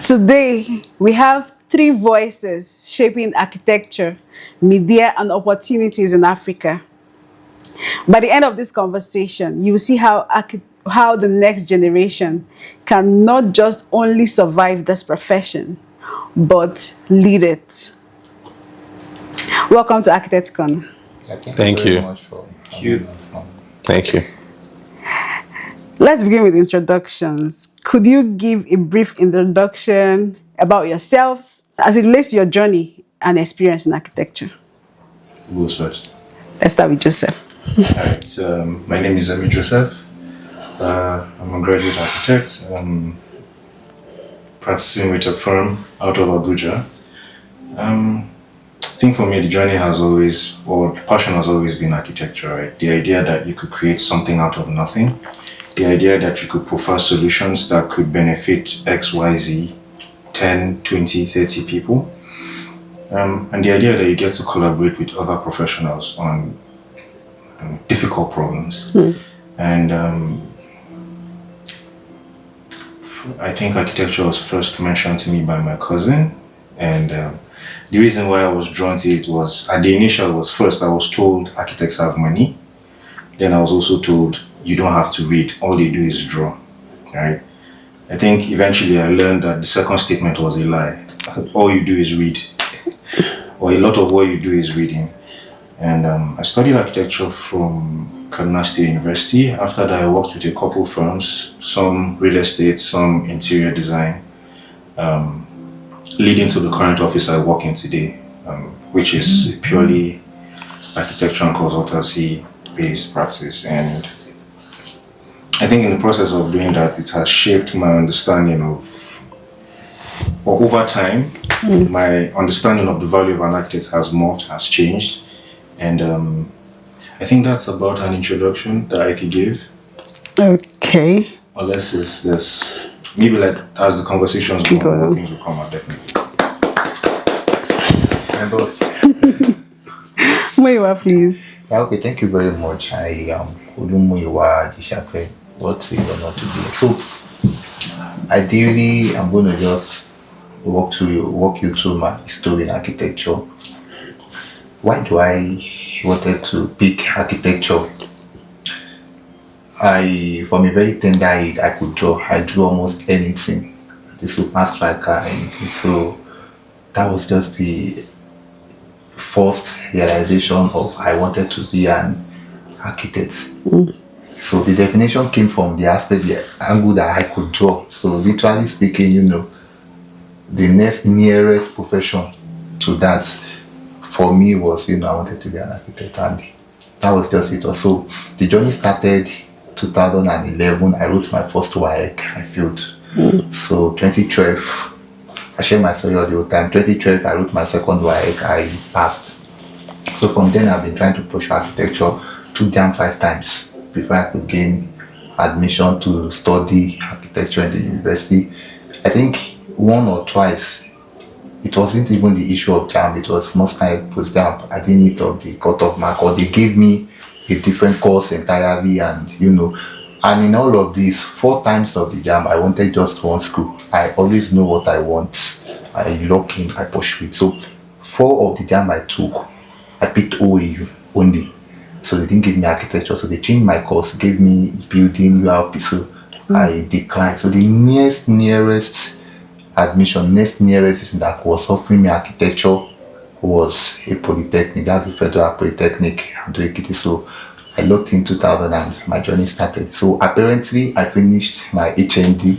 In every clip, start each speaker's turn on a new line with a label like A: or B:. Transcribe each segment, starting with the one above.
A: Today, we have three voices shaping architecture, media, and opportunities in Africa. By the end of this conversation, you will see how the next generation can not just only survive this profession, but lead it. Welcome to ArchitectCon.
B: Yeah,
C: Thank you
B: very much for having us on.
C: Thank you.
A: Let's begin with introductions. Could you give a brief introduction about yourselves as it relates to your journey and experience in architecture?
D: Who goes first?
A: Let's start with Joseph.
D: Alright, my name is Amee Joseph. I'm a graduate architect. I'm practicing with a firm out of Abuja. I think for me, the journey has always, or the passion has always been architecture, right? The idea that you could create something out of nothing, the idea that you could provide solutions that could benefit X, Y, Z, 10, 20, 30 people. And the idea that you get to collaborate with other professionals on difficult problems. And I think architecture was first mentioned to me by my cousin. And the reason why I was drawn to it was, at the initial was first I was told architects have money. Then I was also told you don't have to read, all they do is draw, right? I think eventually I learned that the second statement was a lie. All you do is read, or a lot of what you do is reading. And I studied architecture from Kaduna State University. After that, I worked with a couple firms, some real estate, some interior design, leading to the current office I work in today, which is purely architecture and consultancy based practice. And I think in the process of doing that, it has shaped my understanding of, or over time, my understanding of the value of an architect has morphed, has changed. And I think that's about an introduction that I could give.
A: Okay.
D: Unless there's maybe like as the conversations go on, more things will come out definitely.
B: My boss.
A: Olumuyiwa, please.
B: Yeah, okay, thank you very much. I am Olumuyiwa Ajisafe. What an honor to be here. So, ideally, I'm going to just walk you through my history in architecture. Why do I wanted to pick architecture? From a very tender age, I could draw. I drew almost anything, the super striker, anything. So that was just the first realization of I wanted to be an architect. So the definition came from the aspect, the angle that I could draw. So literally speaking, the nearest profession to that for me was, I wanted to be an architect, and that was just it. So the journey started 2011. I wrote my first WAEC, I failed. So 2012, I share my story all the time. 2012, I wrote my second WAEC, I passed. So from then, I've been trying to push architecture 2 damn 5 times before I could gain admission to study architecture in the university. I think 1 or twice, it wasn't even the issue of JAM, it was most kind of post-JAM. I didn't meet up the cut-off mark, or they gave me a different course entirely, and and in all of these 4 times of the JAM, I wanted just one school. I always know what I want. I lock in, I pursue it. So 4 of the JAM I took, I picked OAU only. So they didn't give me architecture, so they changed my course, gave me building, URP, so I declined. So the nearest admission, next nearest that was offering me architecture was a polytechnic. That's the Federal Polytechnic, Ado-Ekiti. So I looked in 2000 and my journey started. So apparently I finished my HND,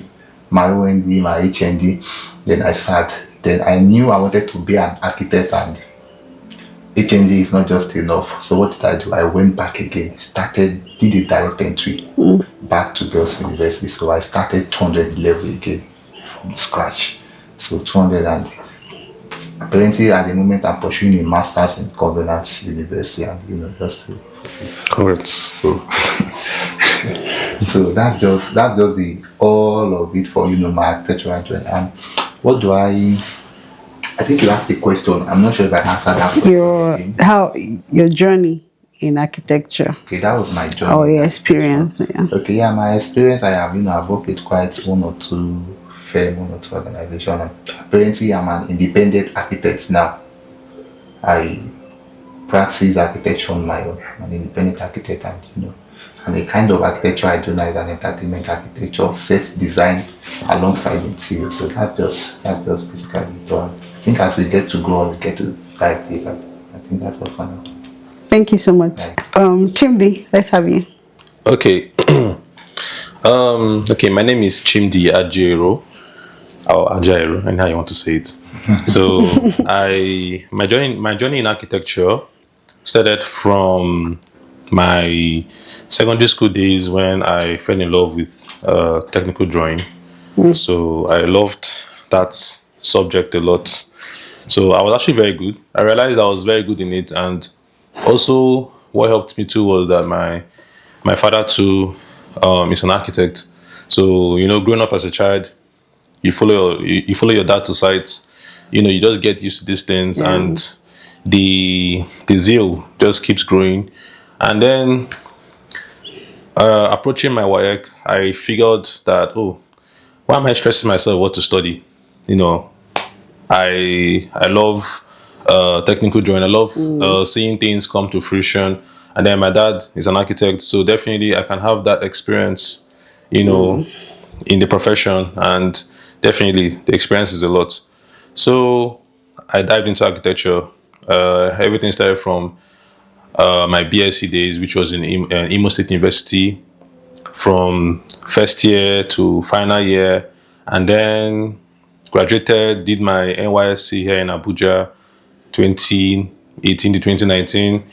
B: my OND, my HND. Then I started. Then I knew I wanted to be an architect, and HND is not just enough. So what did I do? I went back again, did a direct entry back to Girls University. So I started 200 level again from scratch. So 200, and apparently at the moment I'm pursuing a master's in governance university, and just to
C: Correct.
B: so that's just the all of it for my architectural journey. And what do I think you asked the question. I'm not sure if I answered that question.
A: Your journey in architecture.
B: Okay, that was my journey.
A: Oh, your experience. Yeah.
B: Okay, yeah, my experience. I have, I've worked with quite 1 or 2 firm, one or two organization. And apparently, I'm an independent architect now. I practice architecture on my own. I'm an independent architect, and and the kind of architecture I do now is an entertainment architecture, set design alongside interior. So that's just basically it. So I think as we get to grow and we get to dive deeper, I think that's all for now.
A: Thank you so much.
B: Right.
A: Chimdi, let's have you.
C: Okay. Okay, my name is Chimdi Ajaero, or Ajaero, and how you want to say it. So my journey in architecture started from my secondary school days when I fell in love with technical drawing. So I loved that subject a lot. So I was actually very good. I realized I was very good in it, and also what helped me too was that my father too is an architect. So growing up as a child, you follow your dad to sites. You just get used to these things, and the zeal just keeps growing. And then approaching my WAEC, I figured that, why am I stressing myself what to study? I love technical drawing. I love seeing things come to fruition. And then my dad is an architect, so definitely I can have that experience, in the profession, and definitely the experience is a lot. So I dived into architecture. Everything started from my BSc days, which was in Imo State University, from first year to final year, and then graduated, did my NYSC here in Abuja, 2018 to 2019.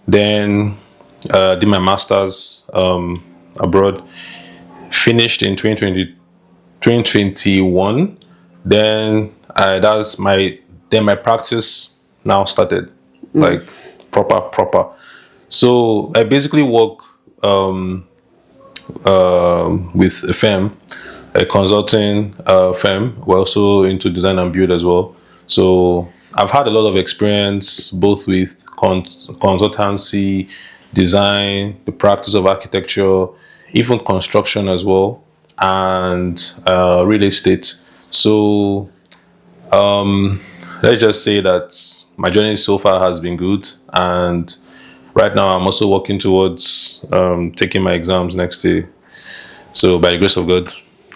C: Then did my master's abroad, finished in 2021. Then my practice now started, like proper. So I basically work with a firm, a consulting firm. We're also into design and build as well. So I've had a lot of experience both with consultancy, design, the practice of architecture, even construction as well, and real estate. So let's just say that my journey so far has been good, and right now I'm also working towards taking my exams next year. So by the grace of God,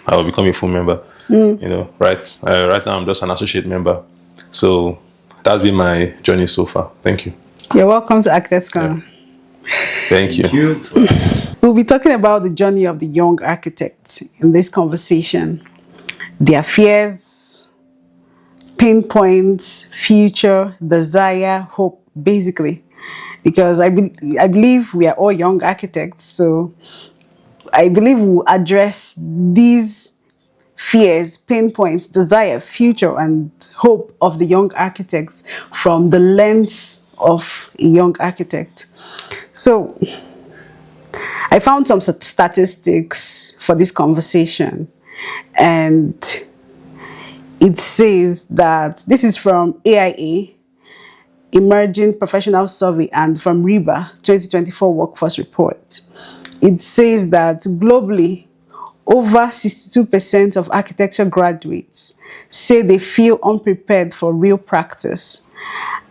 C: I will become a full member. Right now I'm just an associate member. So that's been my journey so far. Thank you.
A: You're welcome to Architects Corner.
C: Thank you.
A: We'll be talking about the journey of the young architect in this conversation. Their fears, pain points, future, desire, hope, basically. Because I believe we are all young architects, so I believe we'll address these fears, pain points, desire, future, and hope of the young architects from the lens of a young architect. So I found some statistics for this conversation, and it says that this is from AIA, Emerging Professional Survey, and from RIBA 2024 Workforce Report. It says that globally, over 62% of architecture graduates say they feel unprepared for real practice,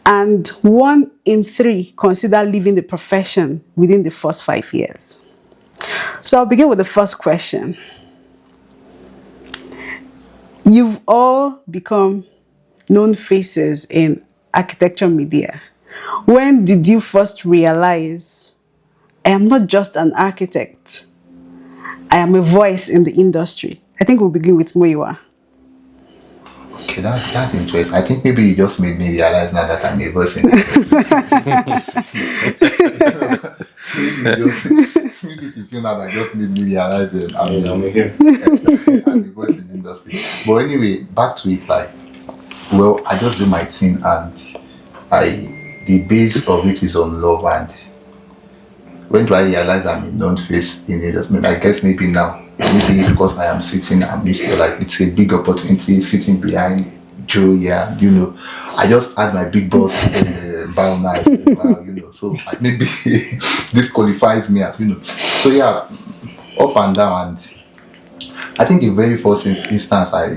A: and 1 in 3 consider leaving the profession within the first 5 years. So I'll begin with the first question. You've all become known faces in architecture media. When did you first realize, I am not just an architect, I am a voice in the industry? I think we'll begin with Muyiwa.
B: Okay, that's interesting. I think maybe you just made me realize now that I'm a voice in the industry. Maybe it is you now that just made me realize that I'm a voice in the industry. But anyway, back to it. I just do my thing, and the base of it is on love. And when do I realize I'm a known face in the industry? I guess maybe now. Maybe because I am sitting amidst, it's a big opportunity sitting behind Joe. Yeah, I just had my big boss bow night. So maybe this qualifies me, So yeah, up and down. And I think the very first instance I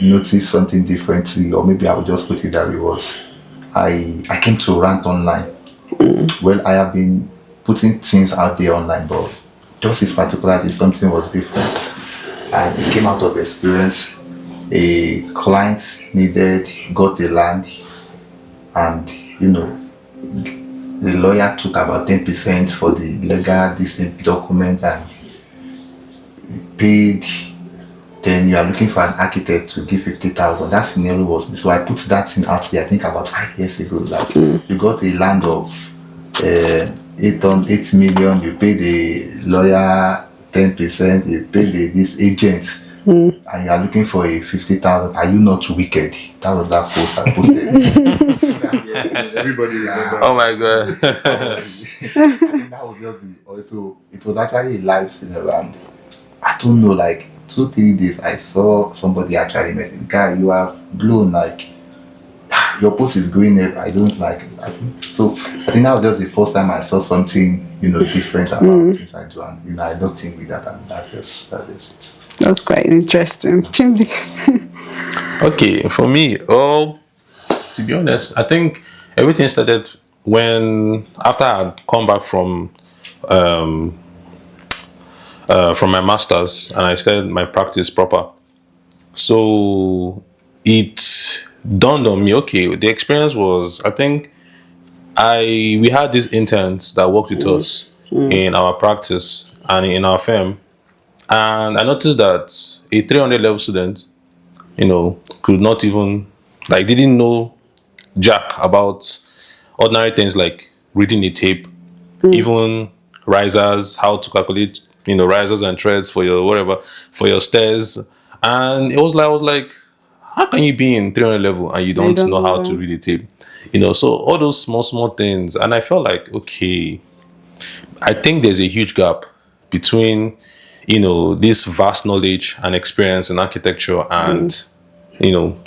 B: noticed something differently, or maybe I would just put it that way, was I came to rant online. Well, I have been putting things out there online, but just this particular day, something was different. And it came out of experience. A client got the land, and the lawyer took about 10% for the legal distinct document and paid. Then you are looking for an architect to give 50,000. That scenario was me. So I put that thing out there, I think about 5 years ago. Like, you got a land of 8 million, you pay the lawyer 10%, you pay this agent, and you are looking for a 50,000. Are you not wicked? That was that post I posted.
D: Everybody remember.
C: Oh my god.
B: I think that was just also, it was actually a live scenario, and I don't know, like 2-3 days I saw somebody actually message, guy, you have blown, like your post is going up. I don't like it. I think that was just the first time I saw something different about things I do, and I don't think with that, and that is it.
A: That's quite interesting. Chimdi.
C: Okay, for me, to be honest, I think everything started after I had come back from my masters, and I started my practice proper. So it dawned on me, okay, the experience was, I think we had these interns that worked with us in our practice and in our firm, and I noticed that a 300 level student, could not even, like, didn't know jack about ordinary things like reading a tape, even risers, how to calculate, risers and treads for your whatever, for your stairs. And I was like, how can you be in 300 level and you don't know how to read a tape? So all those small things. And I felt like, okay, I think there's a huge gap between, this vast knowledge and experience in architecture and,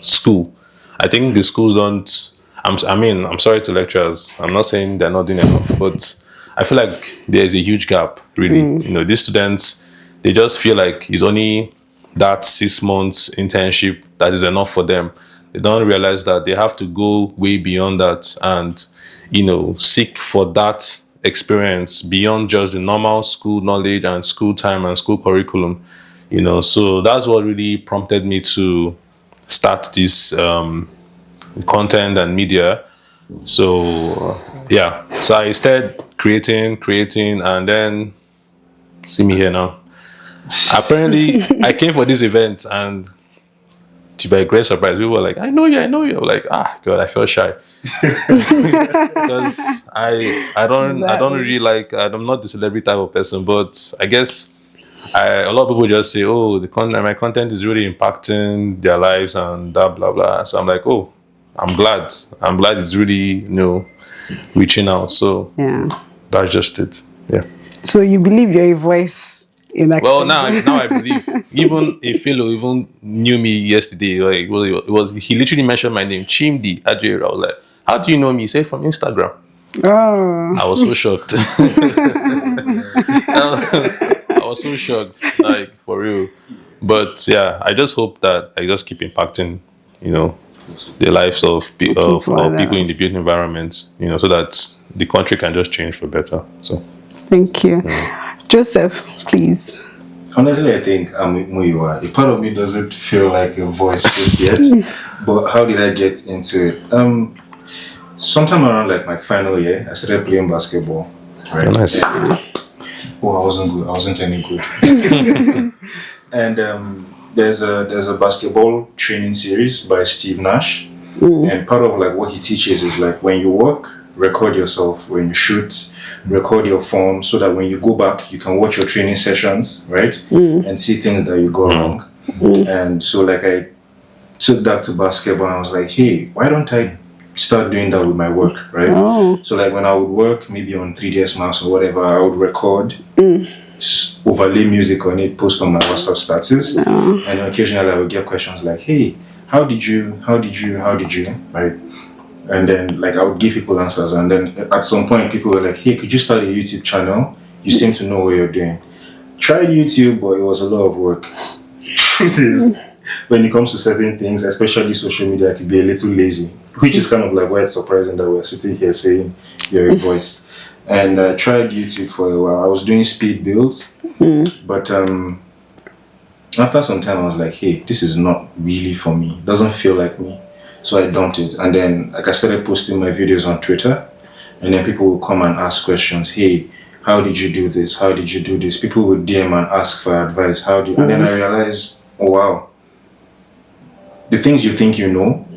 C: school. I think the schools don't, I'm sorry to lecturers, I'm not saying they're not doing enough, but I feel like there's a huge gap, really. These students, they just feel like it's only that 6 months internship that is enough for them. They don't realize that they have to go way beyond that and, seek for that experience beyond just the normal school knowledge and school time and school curriculum. So that's what really prompted me to start this content and media. So so I started creating, and then see me here now. Apparently I came for this event, and to my great surprise, people were like, I know you. I'm like, God, I felt shy. Because I don't really like, I'm not the celebrity type of person, but I guess a lot of people just say, oh, my content is really impacting their lives and blah blah blah. So I'm like, oh, I'm glad it's really reaching out. So that's just it. Yeah.
A: So you believe you're a voice in acting?
C: Well, now I believe. Even a fellow even knew me yesterday. Like, well, he literally mentioned my name, Chimdi Ajaero. I was like, how do you know me? He said from Instagram.
A: Oh.
C: I was so shocked. I was so shocked, like, for real. But yeah, I just hope that I just keep impacting, the lives of people in the built environment, so that the country can just change for better. So
A: thank you. Joseph, please.
D: Honestly, I think Muyiwa. A part of me doesn't feel like a voice just yet, but how did I get into it? Sometime around like my final year, I started playing basketball. Right?
C: Oh, nice.
D: I wasn't good. I wasn't any good. And there's a basketball training series by Steve Nash, and part of like what he teaches is like when you work, record yourself. When you shoot, record your form, so that when you go back, you can watch your training sessions, right, and see things that you got wrong. And so like I took that to basketball, and I was like, hey, why don't I start doing that with my work, right? So like when I would work maybe on 3ds Max or whatever, I would record, overlay music on it, post on my WhatsApp status, and then occasionally I would get questions like, hey, how did you, right? And then like I would give people answers, and then at some point people were like, hey, could you start a YouTube channel? You seem to know what you're doing. Tried YouTube, but it was a lot of work. Truth is, when it comes to certain things, especially social media, I could be a little lazy, which is kind of like why it's surprising that we're sitting here saying you're a voice. And I tried YouTube for a while. I was doing speed builds, but after some time, I was like, hey, this is not really for me. It doesn't feel like me. So I dumped it. And then like I started posting my videos on Twitter, and then people would come and ask questions. Hey, how did you do this? How did you do this? People would DM and ask for advice. And then I realized, oh wow, the things you think you know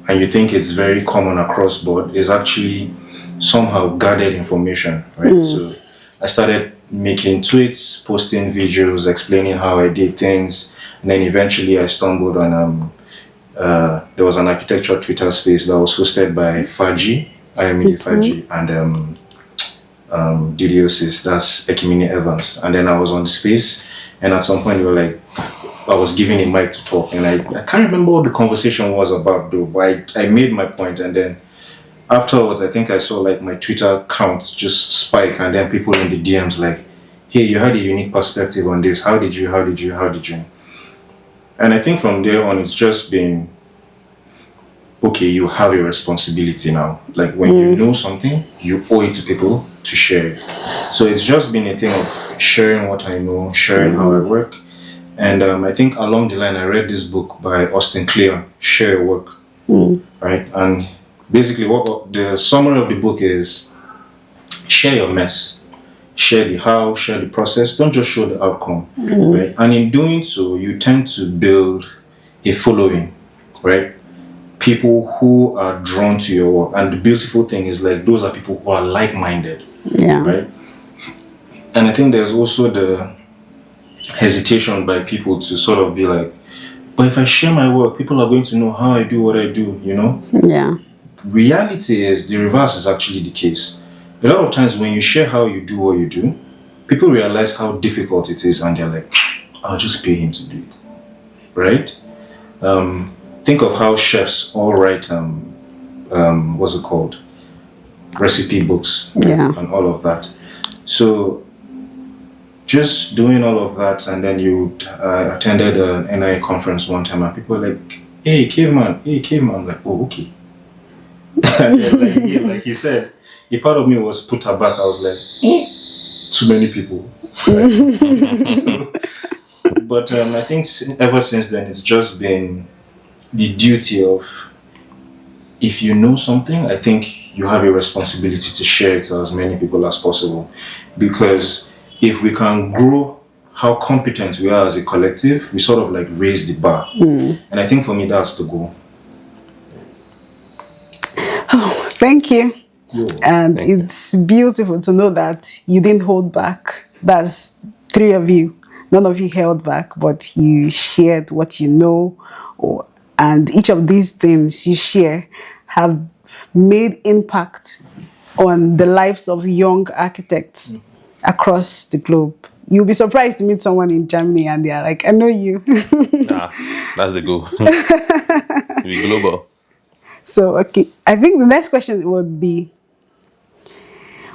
D: and you think it's very common across board is actually somehow gathered information, right? So I started making tweets, posting videos, explaining how I did things, and then eventually I stumbled on there was an architecture Twitter space that was hosted by Faji, Faji, and Didiosis, that's Ekimini Evans. And then I was on the space, and at some point they were like, I was given a mic to talk, and I can't remember what the conversation was about though, but I made my point, and then afterwards I think I saw like my Twitter count just spike, and then people in the DMs like, hey, you had a unique perspective on this, how did you? And I think from there on it's just been, okay, you have a responsibility now. Like when you know something, you owe it to people to share it. So it's just been a thing of sharing what I know, sharing how I work. And I think along the line, I read this book by Austin Kleon, Share Your Work, right? And basically what the summary of the book is, share your mess, share the how, share the process, don't just show the outcome, right? And in doing so, you tend to build a following, right? People who are drawn to your work. And the beautiful thing is like those are people who are like-minded, right? And I think there's also the hesitation by people to sort of be like, but if I share my work, people are going to know how I do what I do, you know?
A: Yeah.
D: Reality is the reverse is actually the case. A lot of times when you share how you do what you do, people realize how difficult it is and they're like, I'll just pay him to do it, right? Think of how chefs all write, what's it called? Recipe books, and all of that. So just doing all of that, and then you attended an NI conference one time, and people were like, hey, caveman. I'm like, oh, okay. And then, like, again, like he said, a part of me was put aback. I was like, too many people. But I think ever since then, it's just been the duty of, if you know something, I think you have a responsibility to share it to as many people as possible. Because if we can grow how competent we are as a collective, we sort of like raise the bar. And I think for me, that's the goal.
A: Oh, thank you. And it's beautiful to know that you didn't hold back. That's three of you. None of you held back, but you shared what you know, and each of these things you share have made impact on the lives of young architects across the globe. You'll be surprised to meet someone in Germany and they're like, I know you.
C: That's the goal. Be global.
A: So, okay, I think the next question would be,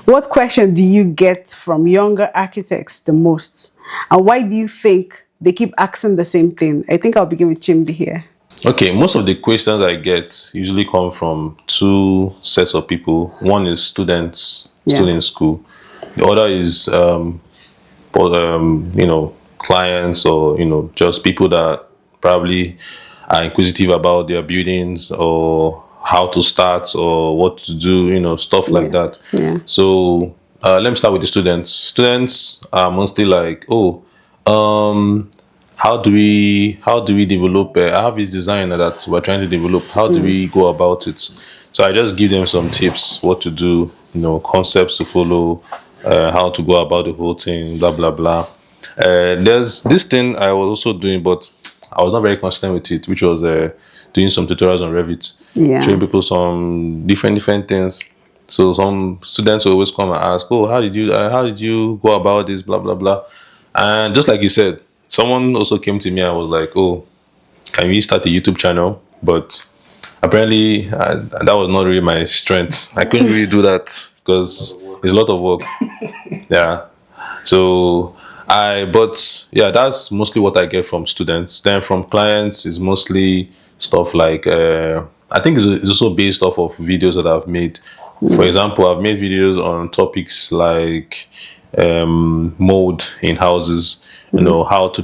A: what question do you get from younger architects the most? And why do you think they keep asking the same thing? I think I'll begin with Chimdi here.
C: Okay, most of the questions I get usually come from two sets of people. One is students still in school. The other is, clients, or, just people that probably are inquisitive about their buildings or how to start or what to do, stuff like that.
A: Yeah.
C: So let me start with the students. Students are mostly like, how do we develop? I have this design that we're trying to develop. How do we go about it? So I just give them some tips, what to do, concepts to follow, how to go about the whole thing, blah blah blah. There's this thing I was also doing, but I was not very consistent with it, which was doing some tutorials on Revit, showing people some different things. So some students will always come and ask, "Oh, how did you go about this?" Blah blah blah. And just like you said, someone also came to me and was like, "Oh, can we start a YouTube channel?" But apparently, that was not really my strength. I couldn't really do that because it's a lot of work. Yeah. So But yeah, that's mostly what I get from students. Then from clients is mostly stuff like I think it's also based off of videos that I've made. For example, I've made videos on topics like mold in houses, how to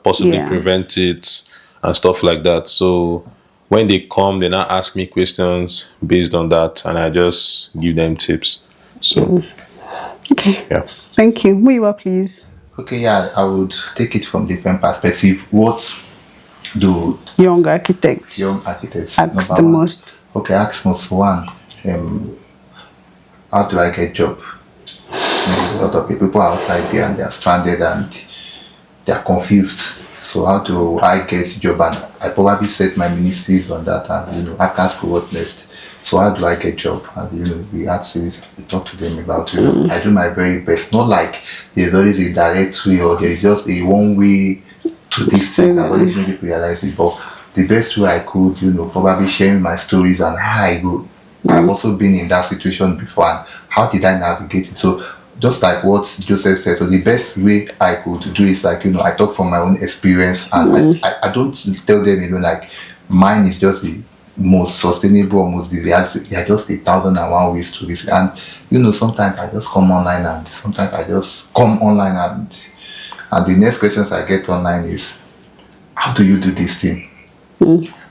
C: possibly
A: Yeah.
C: prevent it and stuff like that. So when they come, they now ask me questions based on that, and I just give them tips. So
A: Okay.
C: yeah.
A: Thank you. Muiwa, please.
B: Okay, yeah, I would take it from different perspective. What do
A: Young architects.
B: young architects
A: Ask
B: number
A: the
B: one?
A: most.
B: Okay, ask most one. How do I get job? Maybe a lot of people are outside there and they are stranded and they are confused. So how do I get job? And I probably set my ministries on that, and after school, what next? So how do I get job? And we have series, we talk to them about I do my very best. Not like there's always a direct way or there is just a one way to this thing. I've always made people realize it, but the best way I could, probably sharing my stories and how I go. I've also been in that situation before, and how did I navigate it? So just like what Joseph said, so the best way I could do is like, I talk from my own experience, and I don't tell them, like mine is just the most sustainable or most the reality. There are just 1,001 ways to this. And sometimes I just come online, and sometimes I just come online, and the next questions I get online is, how do you do this thing?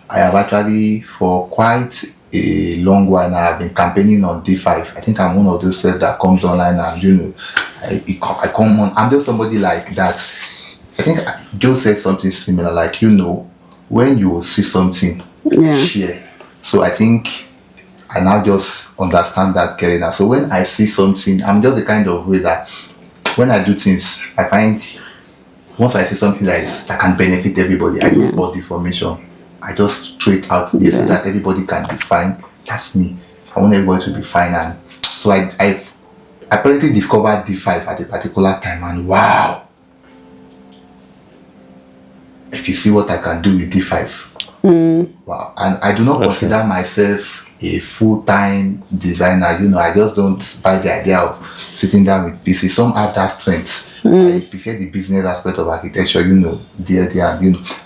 B: I have actually for quite a long while now I've been campaigning on D5. I think I'm one of those that comes online, and I come on. I'm just somebody like that. I think Joe said something similar, like when you see something, share. So I think I now just understand that clearly now. So when I see something, I'm just the kind of way that when I do things, I find once I see something that can benefit everybody, I do all the information. I just throw it out there so that everybody can be fine. That's me. I want everybody to be fine. And so I apparently discovered D5 at a particular time, and wow, if you see what I can do with D5, wow. And I do not consider myself a full-time designer. I just don't buy the idea of sitting down with PC. Some have that strength. I prefer the business aspect of architecture, there,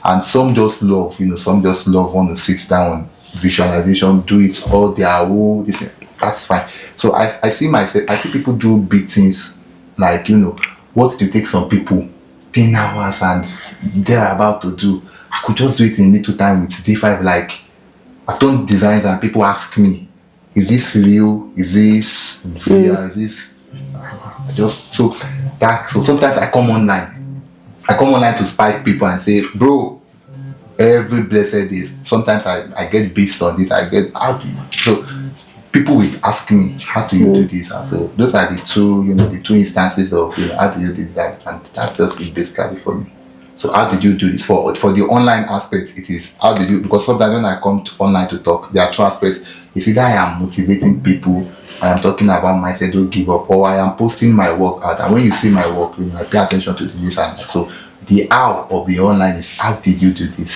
B: and some just love, some just love want to sit down, visualization, do it all their own. That's fine. So I see people do big things, like what do you take some people 10 hours and they're about to do. I could just do it in little time with D5. Like, I've done designs and people ask me, is this real? Is this VR? Is this so sometimes I come online. To spike people and say, bro, every blessed day. Sometimes I get beefs on this. So people will ask me, how do you do this? And so those are the two instances of how do you do that, and that's just it basically for me. So how did you do this? For the online aspect, it is how did you, because sometimes when I come to online to talk, there are two aspects. It's either I am motivating people, I am talking about myself, don't give up, or I am posting my work out. And when you see my work, I pay attention to this and that. So the how of the online is, how did you do this?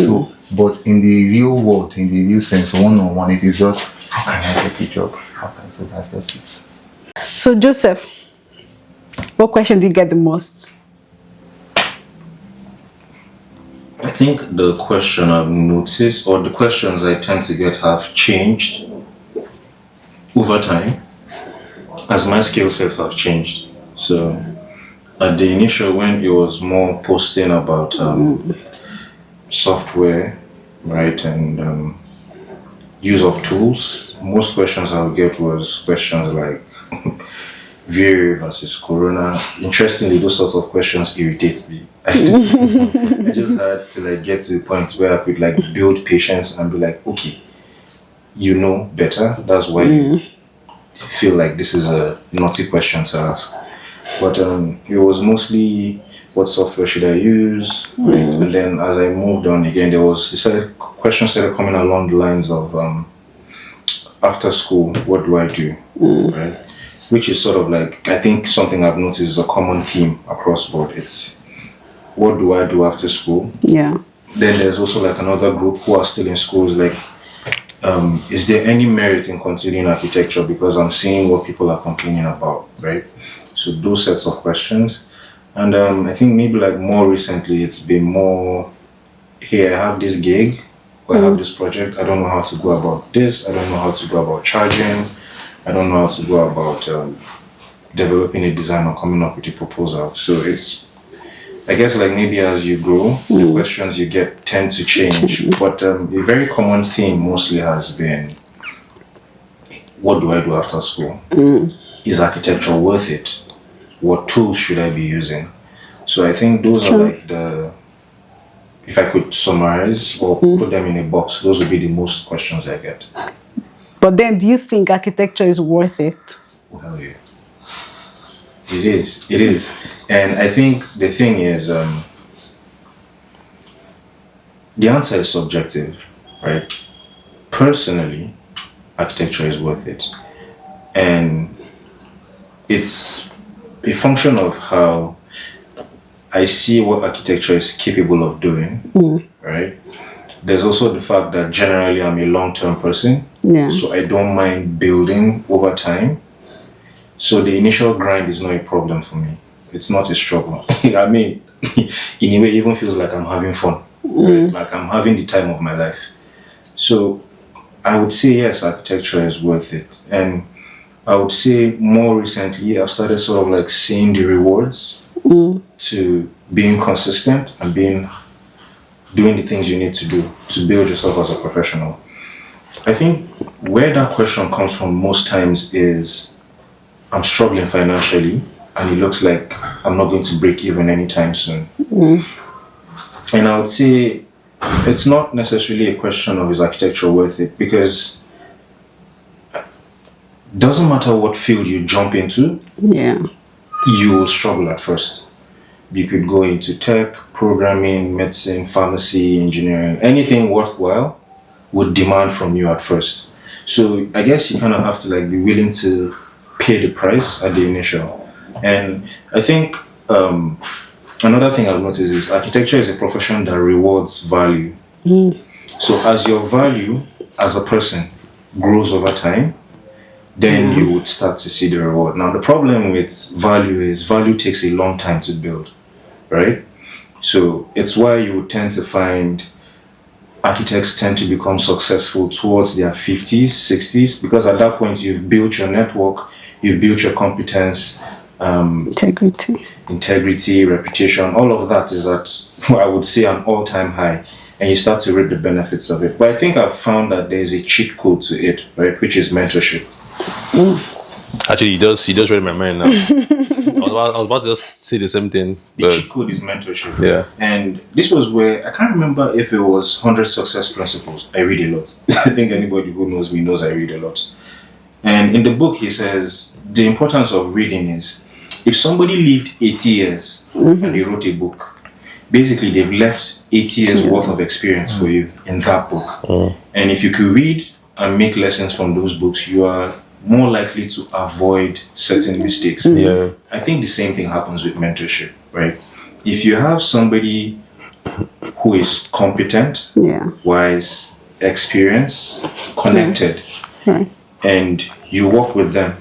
B: So, but in the real world, in the real sense, one-on-one, it is just, how can I get a job? So that's just it.
A: So Joseph, what question do you get the most?
D: I think the question I've noticed, or the questions I tend to get, have changed over time as my skill sets have changed. So at the initial, when it was more posting about software, right, and use of tools, most questions I would get was questions like VA versus Corona. Interestingly, those sorts of questions irritate me. I just had to get to a point where I could build patience and be like, okay, you know better. That's why you feel like this is a naughty question to ask. But it was mostly, what software should I use? Right? And then as I moved on again, questions started coming along the lines of after school, what do I do? Right? Which is sort of I think something I've noticed is a common theme across board. It's, what do I do after school?
A: Yeah.
D: Then there's also another group who are still in schools, is there any merit in continuing architecture? Because I'm seeing what people are complaining about, right? So those sets of questions. And I think maybe like more recently, it's been more, hey, I have this gig, or I have this project. I don't know how to go about this. I don't know how to go about charging. I don't know how to go about developing a design or coming up with a proposal. So it's, I guess, like maybe as you grow, the questions you get tend to change. But a very common theme mostly has been, what do I do after school? Is architecture worth it? What tools should I be using? So I think those are like the, if I could summarize or put them in a box, those would be the most questions I get.
A: But then, do you think architecture is worth it?
D: Well, yeah. It is. It is. And I think the thing is, the answer is subjective, right? Personally, architecture is worth it. And it's a function of how I see what architecture is capable of doing, right? There's also the fact that generally I'm a long-term person, so I don't mind building over time. So the initial grind is not a problem for me. It's not a struggle. I mean, in a way, it even feels like I'm having fun, right? Like I'm having the time of my life. So I would say yes, architecture is worth it. And I would say more recently, I've started sort of like seeing the rewards to being consistent and doing the things you need to do to build yourself as a professional. I think where that question comes from most times is I'm struggling financially and it looks like I'm not going to break even anytime soon. And I would say it's not necessarily a question of is architecture worth it, because it doesn't matter what field you jump into, you will struggle at first. You could go into tech, programming, medicine, pharmacy, engineering, anything worthwhile would demand from you at first. So I guess you kind of have to like be willing to pay the price at the initial. And I think another thing I've noticed is architecture is a profession that rewards value. So as your value as a person grows over time, then you would start to see the reward. Now the problem with value is value takes a long time to build, right? So it's why you would tend to find architects tend to become successful towards their 50s, 60s, because at that point you've built your network, you've built your competence, integrity, reputation, all of that is at, I would say, an all-time high, and you start to reap the benefits of it. But I think I've found that there's a cheat code to it, right, which is mentorship.
C: Actually, he does read my mind now. I was about to just say the same thing.
D: The cheat code is mentorship.
C: Yeah.
D: And this was where, I can't remember if it was 100 Success Principles. I read a lot. I think anybody who knows me knows I read a lot. And in the book, he says the importance of reading is, if somebody lived 80 years and they wrote a book, basically they've left 80 years worth of experience for you in that book. And if you could read and make lessons from those books, you are more likely to avoid certain mistakes. I think the same thing happens with mentorship, right? If you have somebody who is competent, wise, experienced, connected, and you work with them,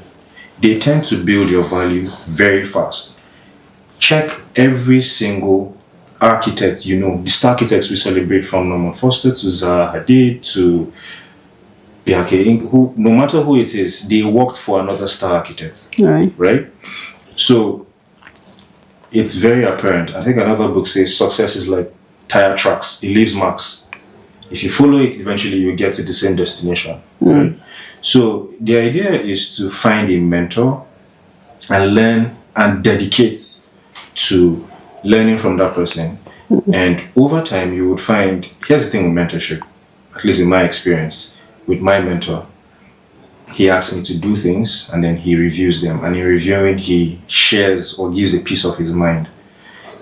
D: they tend to build your value very fast. Check every single architect you know. The star architects we celebrate, from Norman Foster to Zaha Hadid to who, no matter who it is, they worked for another star architect, right? So it's very apparent. I think another book says success is like tire tracks. It leaves marks. If you follow it, eventually you get to the same destination, right? So the idea is to find a mentor and learn and dedicate to learning from that person. And over time, you would find, here's the thing with mentorship, at least in my experience, with my mentor, he asks me to do things and then he reviews them. And in reviewing, he shares or gives a piece of his mind.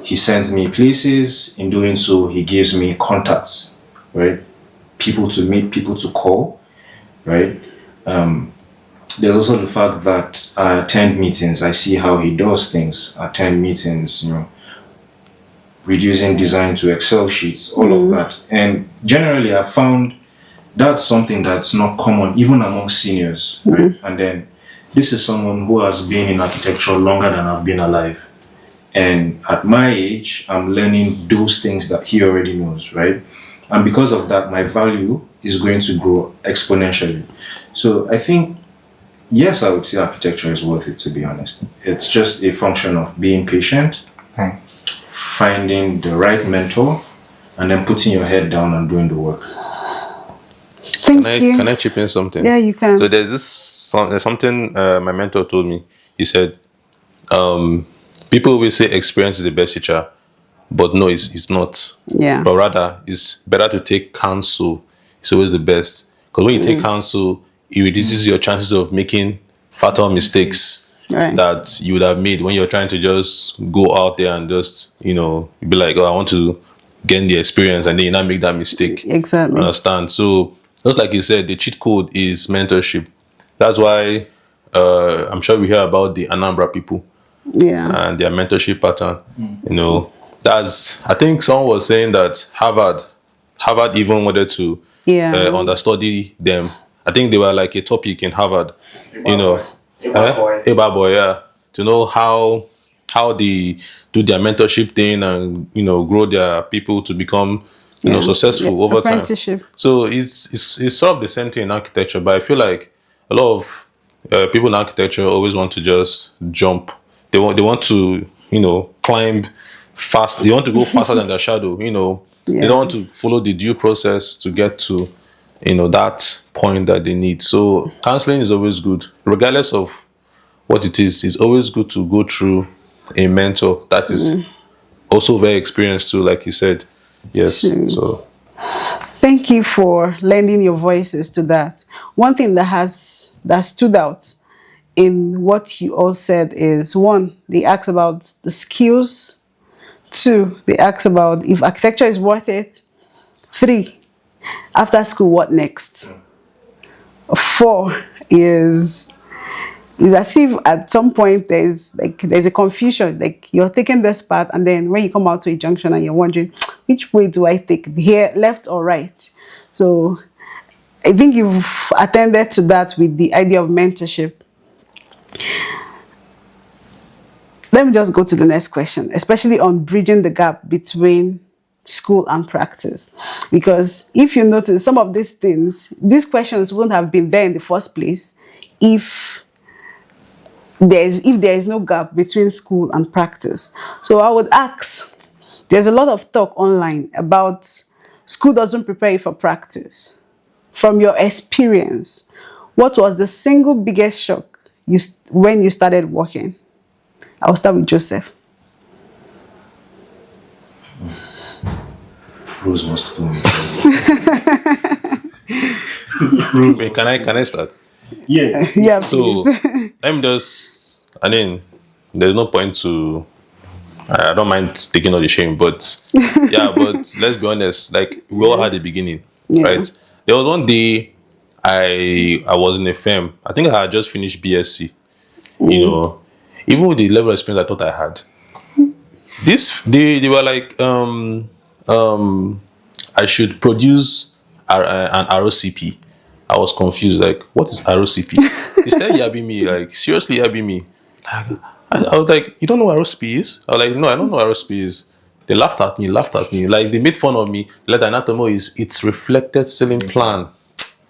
D: He sends me places. In doing so, he gives me contacts, right? People to meet, people to call, right? There's also the fact that I attend meetings. I see how he does things. I attend meetings, reducing design to Excel sheets, all of that. And generally, I found that's something that's not common, even among seniors, right? And then this is someone who has been in architecture longer than I've been alive. And at my age, I'm learning those things that he already knows, right? And because of that, my value is going to grow exponentially. So I think, yes, I would say architecture is worth it, to be honest. It's just a function of being patient, finding the right mentor, and then putting your head down and doing the work.
A: Thank you.
C: Can I chip in something?
A: Yeah, you can.
C: So there's something my mentor told me. He said, people always say experience is the best teacher, but no, it's not.
A: Yeah.
C: But rather, it's better to take counsel. It's always the best. Because when you take counsel, it reduces your chances of making fatal mistakes
A: Right.
C: that you would have made when you're trying to just go out there and just, be like, oh, I want to gain the experience, and then you not make that mistake.
A: Exactly.
C: Understand? So, just like you said, the cheat code is mentorship. That's why I'm sure we hear about the Anambra people
A: Yeah.
C: and their mentorship pattern. I think someone was saying that Harvard even wanted to
A: Yeah.
C: understudy them. I think they were like a topic in Harvard.
D: Boy.
C: Eba boy, yeah, to know how they do their mentorship thing and grow their people to become successful over time.
A: Apprenticeship.
C: So it's sort of the same thing in architecture, but I feel like a lot of people in architecture always want to just jump. They want to climb fast. They want to go faster than their shadow. They don't want to follow the due process to get to that point that they need. So counseling is always good, regardless of what it is. It's always good to go through a mentor that is also very experienced too, like you said. Yes.
A: True.
C: So
A: Thank you for lending your voices to that. One thing that stood out in what you all said is, one, they asked about the skills. Two, they asked about if architecture is worth it. Three, after school, what next? Four is as if at some point there's a confusion, like you're taking this path, and then when you come out to a junction and you're wondering, which way do I take, here, left or right? So I think you've attended to that with the idea of mentorship. Let me just go to the next question, especially on bridging the gap between school and practice. Because if you notice, some of these things, these questions wouldn't have been there in the first place if there is no gap between school and practice. So I would ask, there's a lot of talk online about school doesn't prepare you for practice. From your experience, what was the single biggest shock when you started working? I'll start with Joseph.
D: Rose wants to go me.
C: wait, can I start?
D: Yeah.
A: Yeah,
C: So
A: please.
C: let me just, there's no point to, I don't mind taking all the shame, but yeah, but let's be honest, like we all had a beginning, right? There was one day I was in a firm. I think I had just finished BSc, even with the level of experience I thought I had. They were like, I should produce an ROCP. I was confused, like, what is ROCP? They started yabbing me, like, seriously yabbing me. I was like, you don't know what ROCP is? I was like, no, I don't know what ROCP is. They laughed at me. Like, they made fun of me. Let anatomy is its reflected ceiling plan.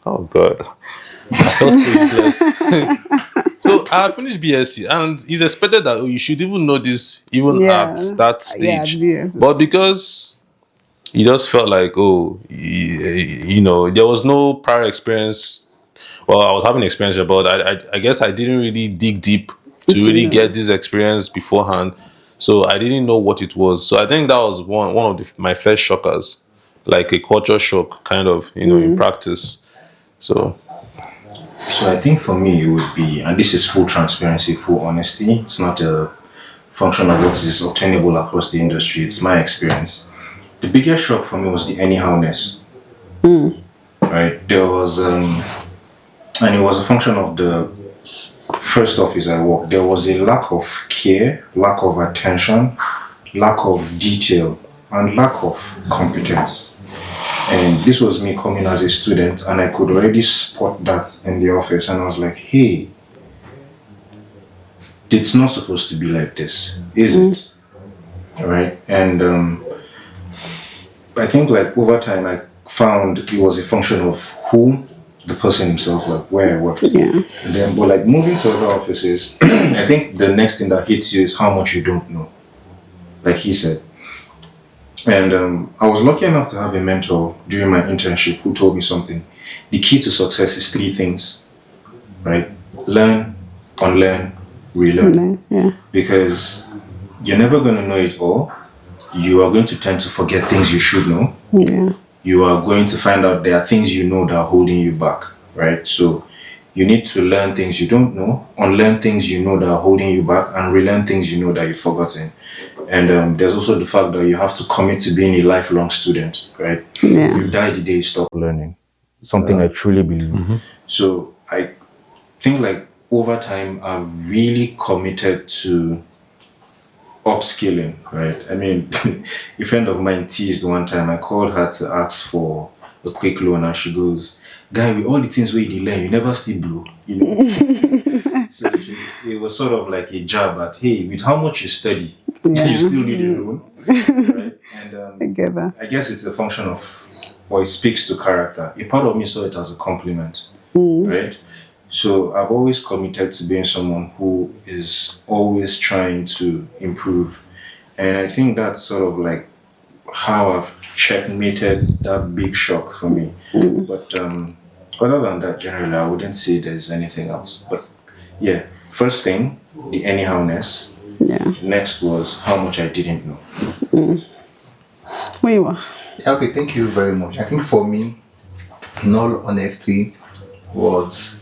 C: Oh, God. I felt so useless. So I finished BSc, and it's expected that you should even know this even at that stage. But because you just felt like, there was no prior experience. Well, I was having experience, but I guess I didn't really dig deep to really get this experience beforehand. So I didn't know what it was. So I think that was one of my first shockers, like a culture shock kind of, in practice. So
D: I think for me it would be, and this is full transparency, full honesty. It's not a function of what is obtainable across the industry. It's my experience. The biggest shock for me was the anyhowness. Right? There was, and it was a function of the first office I worked. There was a lack of care, lack of attention, lack of detail, and lack of competence. And this was me coming as a student, and I could already spot that in the office, and I was like, hey, it's not supposed to be like this, is it? right? And I think like over time I found it was a function of who the person himself, like where I worked.
A: Yeah.
D: And then, but like moving to other offices, I think the next thing that hits you is how much you don't know, like he said. And I was lucky enough to have a mentor during my internship who told me something. The key to success is three things, right? Learn, unlearn, relearn.
A: Yeah.
D: Because you're never going to know it all. You are going to tend to forget things you should know.
A: Yeah.
D: You are going to find out there are things you know that are holding you back, right? So you need to learn things you don't know, unlearn things you know that are holding you back, and relearn things you know that you've forgotten. And there's also the fact that you have to commit to being a lifelong student, right?
A: Yeah.
D: You die the day you stop learning. Something I truly believe. So I think like over time, I've really committed to upskilling, right? I mean, a friend of mine teased one time. I called her to ask for a quick loan, and she goes, "Guy, with all the things where you learn, you never still blow." You know. So it was sort of like a jab at, hey, with how much you study, you still need a loan, right? And
A: I get that.
D: I guess it's a function of, or it speaks to character. A part of me saw it as a compliment, right? So I've always committed to being someone who is always trying to improve. And I think that's sort of like how I've checkmated that big shock for me. But other than that, generally, I wouldn't say there's anything else. But yeah, first thing, the anyhowness.
A: Yeah.
D: Next was how much I didn't know.
A: Muyiwa.
B: Yeah, okay, thank you very much. I think for me, in all honesty, was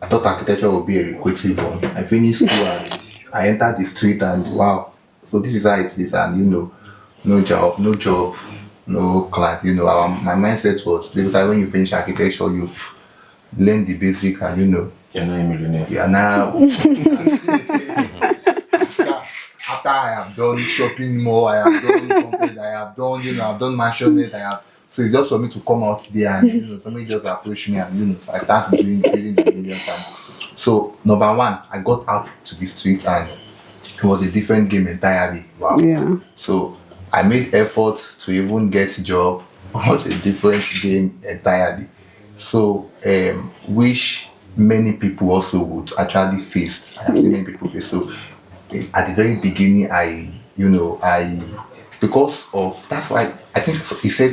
B: I thought architecture would be a lucrative one. I finished school and I entered the street and wow, so this is how it is, and no job, no client. My mindset was that when you finish architecture, you've learned the basic, and
D: You're not a millionaire.
B: you are now. After I have done shopping mall, I have done companies, I have done, I've done mansionette, I have. So it's just for me to come out there and somebody just approach me and I start doing the millions. And so number one, I got out to the street and it was a different game entirely. Wow.
A: Yeah.
B: So I made effort to even get a job. It was a different game entirely. So which many people also would actually face. I have seen many people face. So at the very beginning, because of that's why I think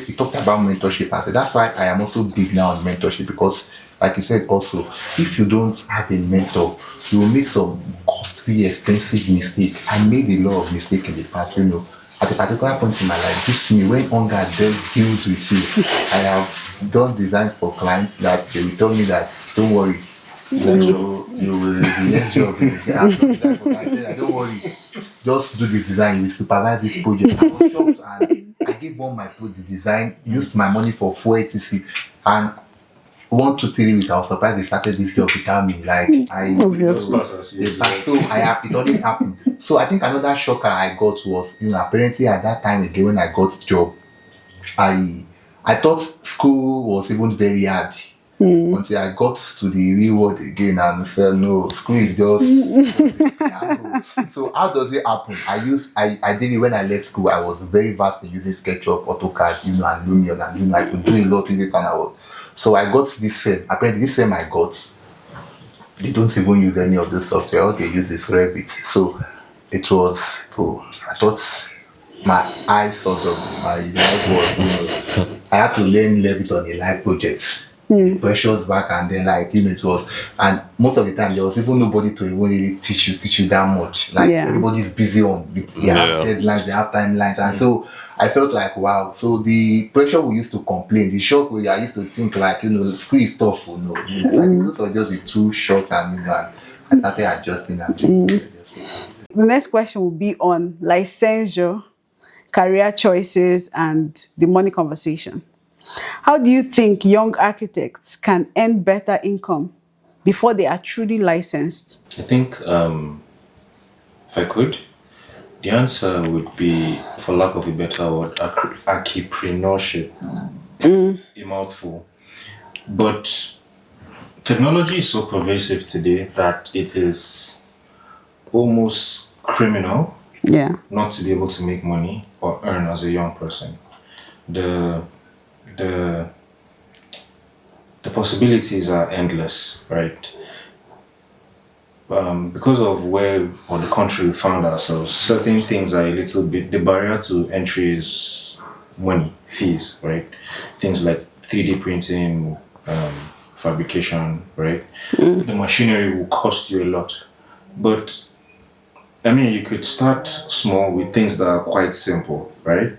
B: he talked about mentorship. I said that's why I am also big now on mentorship, because like you said also, if you don't have a mentor, you will make some costly, expensive mistake. I made a lot of mistake in the past, at a particular point in my life, this me when hunger deals with you. I have done designs for clients that they will tell me that don't worry, you will the next job you will get. I've done design for clients. I don't worry, just do this design, you will supervise this project. I was shocked and I gave one the design, used my money for 480, and 1 2 3 weeks I was surprised they started this job without me. Like it always happened. So I think another shocker I got was apparently at that time again when I got job, I thought school was even very hard. Until I got to the real world again and said, no, school is just. So how does it happen? I did it when I left school. I was very vast in using SketchUp, AutoCAD, and Lumion, and I could do a lot with it, and so I got this firm. Apparently, this firm I got, they don't even use any of the software. All they use is Revit. So it was, I thought my eyes sort of, my life was, I had to learn Revit on a live project. Precious back, and then it was, and most of the time there was even nobody to even really teach you that much. Everybody's busy on with their deadlines, they have timelines, and so I felt like wow. So the pressure we used to complain, the shock I used to think school is tough. I think those were just the two shocks, and I started adjusting.
A: The next question will be on licensure, career choices, and the money conversation. How do you think young architects can earn better income before they are truly licensed?
D: I think if I could, the answer would be, for lack of a better word, entrepreneurship. A mouthful. But technology is so pervasive today that it is almost criminal
A: Yeah.
D: not to be able to make money or earn as a young person. The the the possibilities are endless, right? Because of where or the country we found ourselves, certain things are a little bit, the barrier to entry is money, fees, right? Things like 3D printing, fabrication, right? The machinery will cost you a lot. But I mean, you could start small with things that are quite simple, right?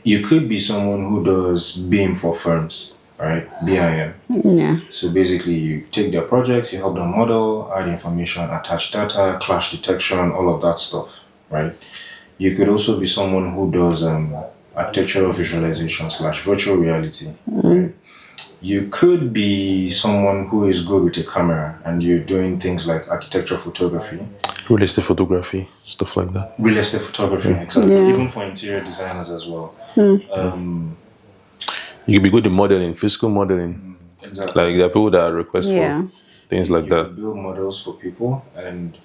D: You could be someone who does BIM for firms, right? BIM.
A: Yeah.
D: So basically, you take their projects, you help them model, add information, attach data, clash detection, all of that stuff, right? You could also be someone who does architectural visualization slash virtual reality, right? You could be someone who is good with a camera and you're doing things like architecture photography,
C: Realistic photography, stuff like that.
D: real estate photography, exactly,
A: Yeah.
D: even for interior designers as well.
C: You could be good in modeling, physical modeling.
D: Exactly.
C: Like there are people that request
A: Yeah.
C: for things like
D: You
C: that.
D: build models for people, and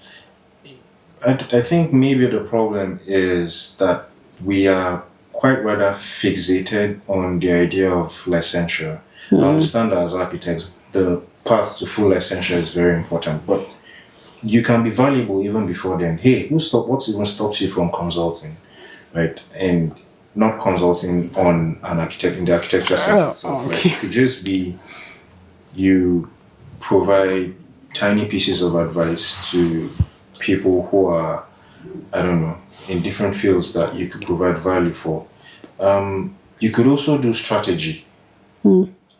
D: I think maybe the problem is that we are quite rather fixated on the idea of licensure. I understand that as architects, the path to full licensure is very important, but you can be valuable even before then. Hey, what even stops you from consulting, right? And not consulting on an architect in the architecture sector itself, right? It could just be you provide tiny pieces of advice to people who are, I don't know, in different fields that you could provide value for. You could also do strategy,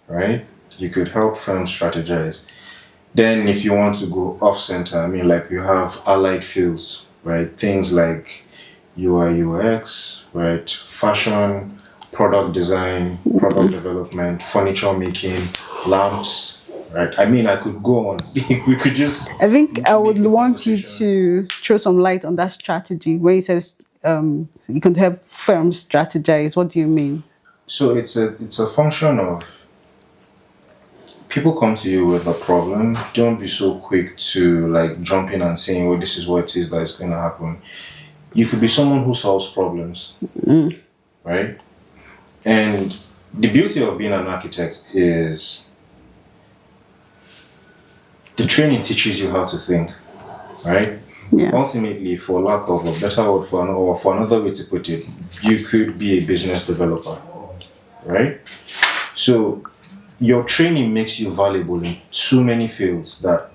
D: right? You could help firms strategize. Then, if you want to go off center, I mean, like you have allied fields, right? Things like UI, UX, right? Fashion, product design, product development, furniture making, lamps, right? I mean, I could go on. We could just.
A: I think I would
D: make the
A: want you
D: conversation.
A: to throw some light on that strategy when you said you can help firms strategize. What do you mean?
D: So it's a function of people come to you with a problem. Don't be so quick to like jump in and saying, "Well, this is what it is that is going to happen." You could be someone who solves problems, right? And the beauty of being an architect is the training teaches you how to think, right?
A: Yeah.
D: Ultimately, for lack of a better word or for another way to put it, you could be a business developer, right? So your training makes you valuable in too many fields that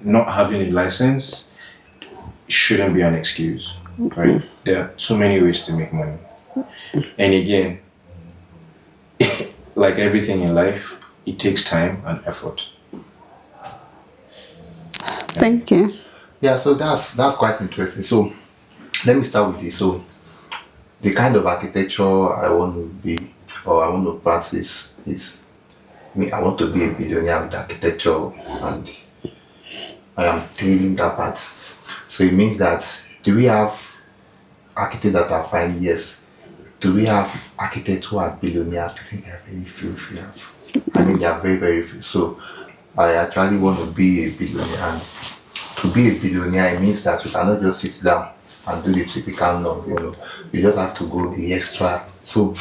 D: not having a license shouldn't be an excuse, right? There are too many ways to make money. And again, like everything in life, it takes time and effort.
A: Thank you.
B: Yeah, so that's quite interesting. So let me start with this. So the kind of architecture I want to be or I want to practice is I want to be a billionaire with architecture and I am tailing that part. So it means that do we have architects that are fine? Yes. Do we have architects who are billionaires? I think there are very few if we have. I mean there are very, very few. So I actually want to be a billionaire and to be a billionaire it means that you cannot just sit down and do the typical norm. You just have to go the extra. So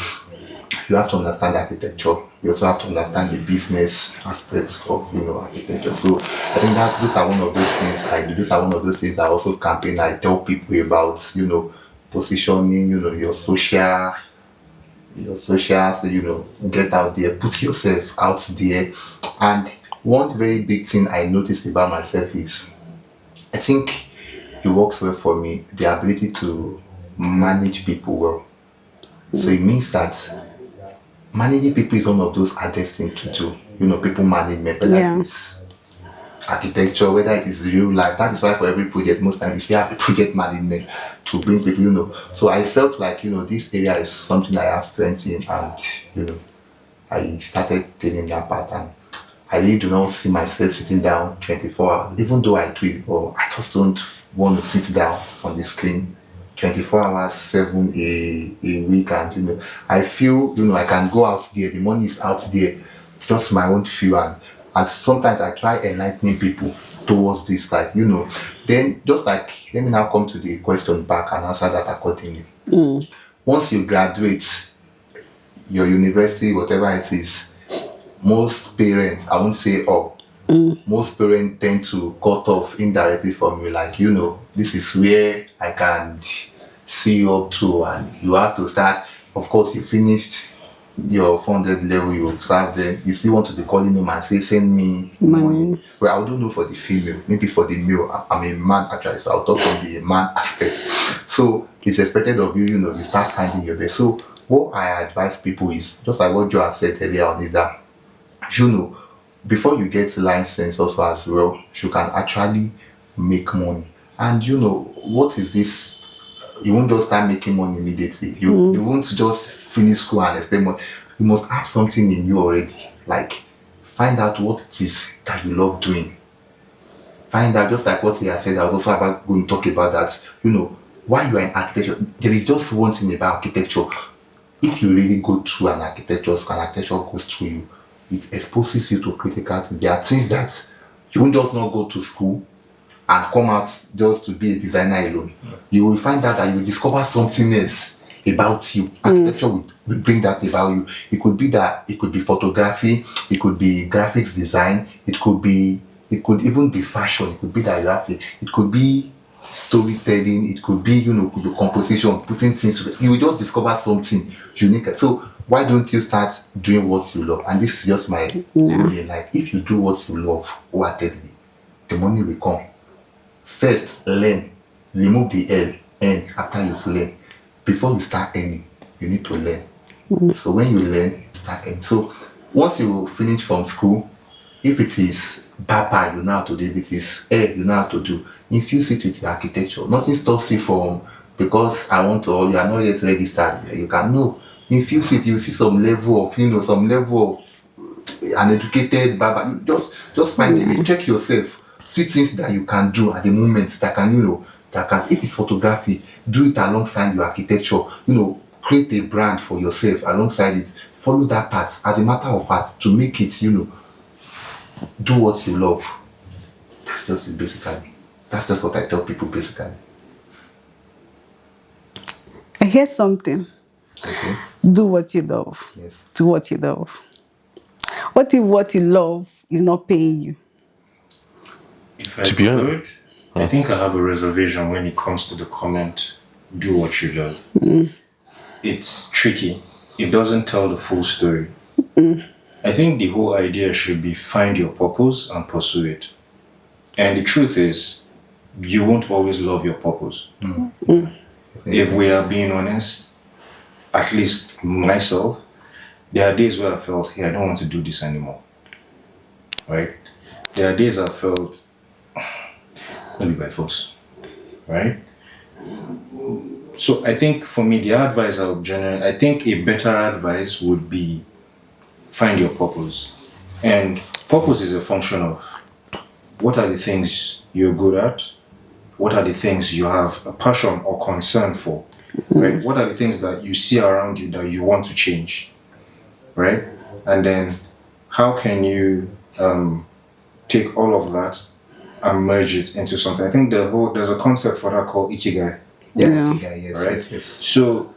B: you have to understand architecture. You also have to understand the business aspects of architecture. So I think that those are one of those things I do. Those are one of those things that I also campaign. I tell people about positioning. Your social. So get out there, put yourself out there. And one very big thing I noticed about myself is I think it works well for me the ability to manage people well. So it means that managing people is one of those hardest things to do. People management, whether
A: Yeah.
B: it is architecture, whether it is real life. That is why for every project, most times you see how project management to bring people. So I felt like this area is something I have strength in, and I started taking that part. And I really do not see myself sitting down 24 hours, even though I do it, but I just don't want to sit down on the screen 24 hours, 7 a week. And I feel I can go out there, the money is out there, just my own feel. And sometimes I try enlightening people towards this, like, then just like, let me now come to the question back and answer that accordingly. Once you graduate your university, whatever it is, most parents, I won't say all, most parents tend to cut off indirectly from you, like, this is where I can see you up to, and you have to start. Of course, you finished your 400 level, you start there, you still want to be calling them and say, send me money. Well, I don't know for the female, maybe for the male. I'm a man actually, so I'll talk from the man aspect. So it's expected of you, you start finding your best. So what I advise people is, just like what Joe has said earlier on, is that, before you get license also as well, you can actually make money. And what is this? You won't just start making money immediately. You won't just finish school and expect money. You must have something in you already. Like, find out what it is that you love doing. Find out, just like what he has said, I was also going to talk about that. While you are in architecture, there is just one thing about architecture. If you really go through an architecture goes through you, it exposes you to critical things. There are things that you won't just not go to school and come out just to be a designer alone. You will find out that you will discover something else about you. Architecture will bring that about you. It could be photography, it could be graphics design, it could even be fashion, it could be directly, it could be storytelling, it could be could be composition, putting things together. You will just discover something unique. So why don't you start doing what you love? And this is just my ruling. Like, if you do what you love wholeheartedly, the money will come. First, learn. Remove the N after you've learned. Before you start earning, you need to learn. So when you learn, start earning. So once you finish from school, if it is BAPA, you know how to do. If it is air, you know how to do. Infuse it with your architecture. Nothing stops you from, because I want to, or you are not yet registered. You can know. Infuse it, you see some level of, an educated BAPA. Just find it. Check yourself. See things that you can do at the moment that can, if it's photography, do it alongside your architecture, create a brand for yourself alongside it. Follow that path as a matter of fact to make it, do what you love. That's just it, basically. That's just what I tell people, basically.
A: I hear something.
B: Okay.
A: Do what you love.
B: Yes.
A: Do what you love. What if what you love is not paying you?
D: If I could, I think I have a reservation when it comes to the comment, do what you love. It's tricky. It doesn't tell the full story. I think the whole idea should be find your purpose and pursue it. And the truth is, you won't always love your purpose. If we are being honest, at least myself, there are days where I felt, hey, I don't want to do this anymore. Right? There are days I felt, maybe by force, right? So I think for me, the advice I think a better advice would be find your purpose. And purpose is a function of what are the things you're good at, what are the things you have a passion or concern for, right? What are the things that you see around you that you want to change, right? And then how can you take all of that and merge it into something? I think there's a concept for that called ikigai.
B: Yeah. Ikigai, yes,
D: right?
B: yes.
D: So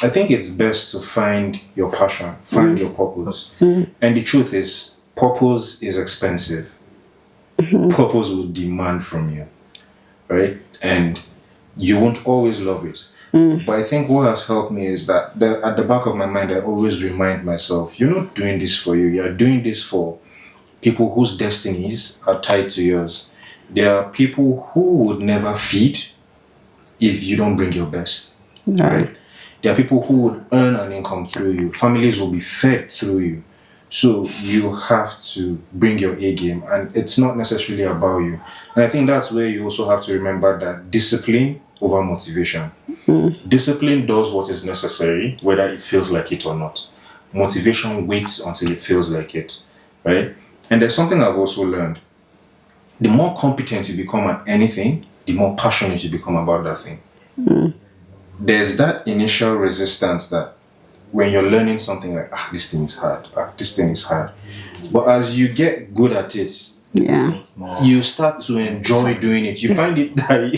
D: I think it's best to find your passion, find your purpose. And the truth is, purpose is expensive. Purpose will demand from you, right? And you won't always love it. But I think what has helped me is that at the back of my mind, I always remind myself, you're not doing this for you. You're doing this for people whose destinies are tied to yours. There are people who would never feed if you don't bring your best, right? There are people who would earn an income through you. Families will be fed through you. So you have to bring your A game, and it's not necessarily about you. And I think that's where you also have to remember that discipline over motivation. Discipline does what is necessary, whether it feels like it or not. Motivation waits until it feels like it, right? And there's something I've also learned. The more competent you become at anything, the more passionate you become about that thing. There's that initial resistance that when you're learning something like, this thing is hard, this thing is hard. But as you get good at it,
A: Yeah.
D: You start to enjoy doing it. You find it that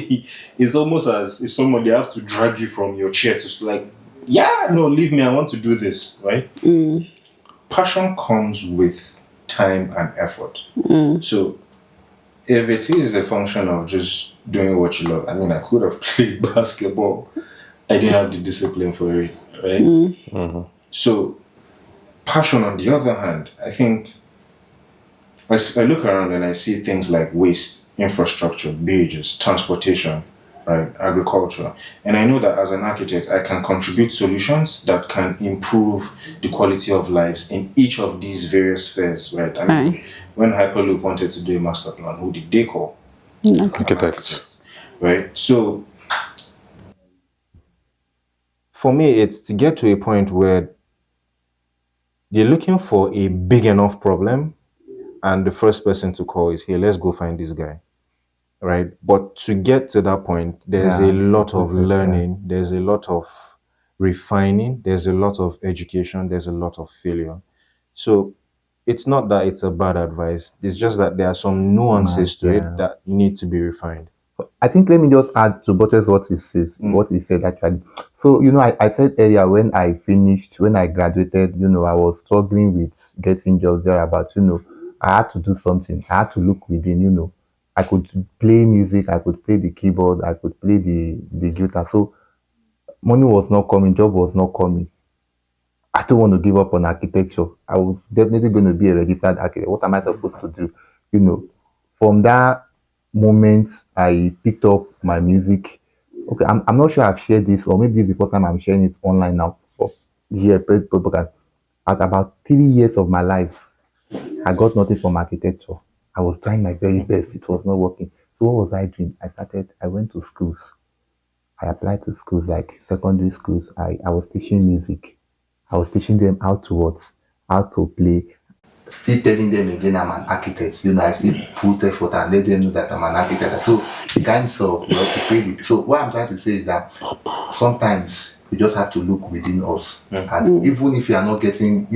D: it's almost as if somebody have to drag you from your chair to like, yeah, no, leave me. I want to do this, right? Passion comes with time and effort. So if it is a function of just doing what you love, I mean, I could have played basketball. I didn't have the discipline for it, right? So passion, on the other hand, I think I look around and I see things like waste, infrastructure, bridges, transportation, right, agriculture. And I know that as an architect, I can contribute solutions that can improve the quality of lives in each of these various spheres, right? I mean, when Hyperloop wanted to do a master plan, who did they call?
C: Architects.
D: Right? So for me, it's to get to a point where you're looking for a big enough problem, and the first person to call is, hey, let's go find this guy, right? But to get to that point, there's a lot of learning, there's a lot of refining, there's a lot of education, there's a lot of failure. So it's not that it's a bad advice, it's just that there are some nuances to it that need to be refined.
B: I think let me just add to buttress what he says, what he said actually. So, I said earlier when I graduated, I was struggling with getting jobs there about, I had to do something. I had to look within, I could play music, I could play the keyboard, I could play the guitar. So money was not coming, job was not coming. I don't want to give up on architecture. I was definitely going to be a registered architect. What am I supposed to do? From that moment, I picked up my music. Okay, I'm not sure I've shared this, or maybe it's the first time I'm sharing it online now. But here, at about 3 years of my life, I got nothing from architecture. I was trying my very best. It was not working. So what was I doing? I went to schools. I applied to schools like secondary schools. I was teaching music. I was teaching them how to what, how to play. Still telling them again I'm an architect. I still put effort and let them know that I'm an architect. So the kinds of to pay it. So what I'm trying to say is that sometimes we just have to look within us. And even if you are not getting,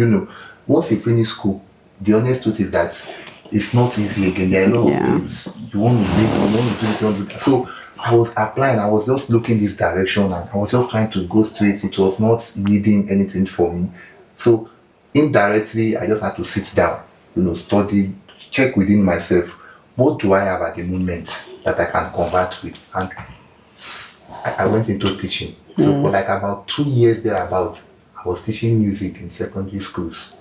B: once you finish school, the honest truth is that it's not easy again. There are a lot of things. You want to make, you want to do this, you want to do that. So I was applying, I was just looking this direction and I was just trying to go straight. It was not needing anything for me. So indirectly, I just had to sit down, study, check within myself. What do I have at the moment that I can convert with? And I went into teaching. So for like about 2 years thereabouts, I was teaching music in secondary schools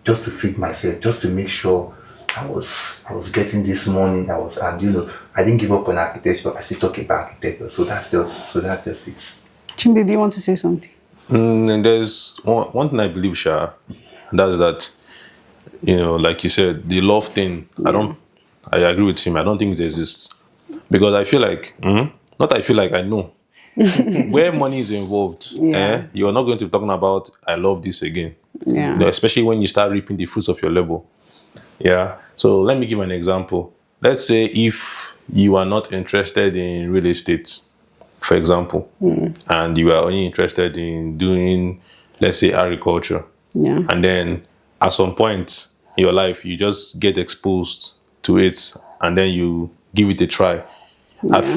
B: just to feed myself, just to make sure I was getting this money. I didn't give up on architecture. I still talk about architecture. So that's just it.
A: Chimdi, do you want to say something?
C: And there's one thing I believe, Sha, and that's that, like you said, the love thing. I agree with him. I don't think it exists because I feel like, I know where money is involved. You're not going to be talking about I love this again. Especially when you start reaping the fruits of your labor. Yeah. So let me give an example. Let's say if you are not interested in real estate, for example, and you are only interested in doing, let's say, agriculture. And then at some point in your life, you just get exposed to it and then you give it a try.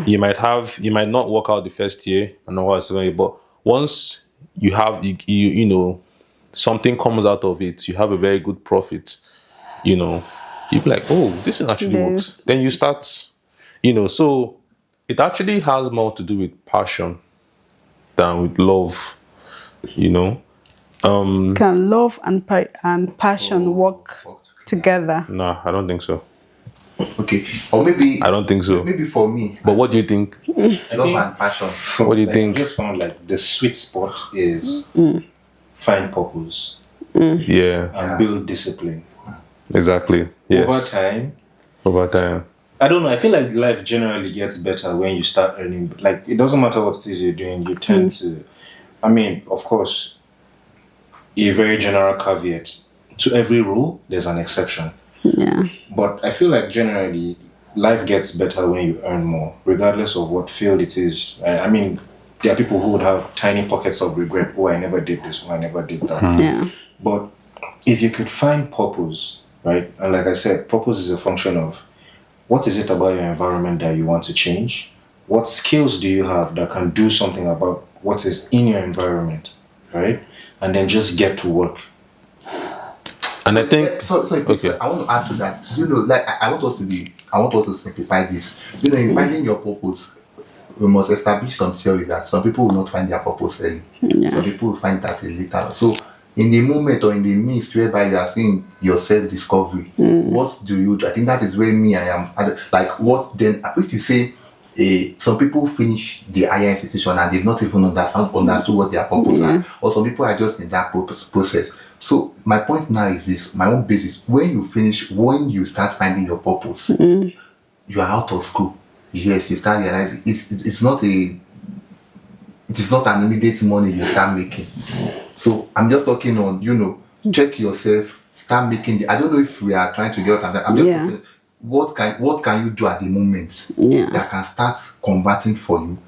C: You might not work out the first year, I know what I'm but once you have, something comes out of it, you have a very good profit, you'll be like, oh, this actually works. Then you start, so it actually has more to do with passion than with love,
A: Can love and passion work together?
C: No, I don't think so.
B: Okay, or maybe
C: I don't think so.
B: Maybe for me.
C: But what do you think?
B: Love and passion.
C: What do you think?
D: I just found like the sweet spot is find purpose.
C: Yeah.
D: And build discipline.
C: Exactly. Yes. Over time.
D: I don't know. I feel like life generally gets better when you start earning. Like, it doesn't matter what it is you're doing. You tend to. I mean, of course, a very general caveat. To every rule, there's an exception.
A: Yeah.
D: But I feel like generally, life gets better when you earn more, regardless of what field it is. I mean, there are people who would have tiny pockets of regret. Oh, I never did this. Oh, I never did that.
A: Yeah.
D: But if you could find purpose, right? And like I said, purpose is a function of what is it about your environment that you want to change? What skills do you have that can do something about what is in your environment, right? And then just get to work.
C: And I think
B: Okay. I want to add to that. Like I want us to simplify this. In finding your purpose, we must establish some theory that some people will not find their purpose early.
A: Yeah.
B: Some people will find that later. So in the moment or in the midst whereby you are seeing your self-discovery, what do you do? I think that is where like what then if you say some people finish the higher institution and they've not even understood what their purpose are, or some people are just in that process. So my point now is this, my own basis, when you start finding your purpose, you are out of school. Yes, you start realizing it is not an immediate money you start making. So I'm just talking on, check yourself, start making I don't know if we are trying to get I'm just talking, what can you do at the moment that can start converting for you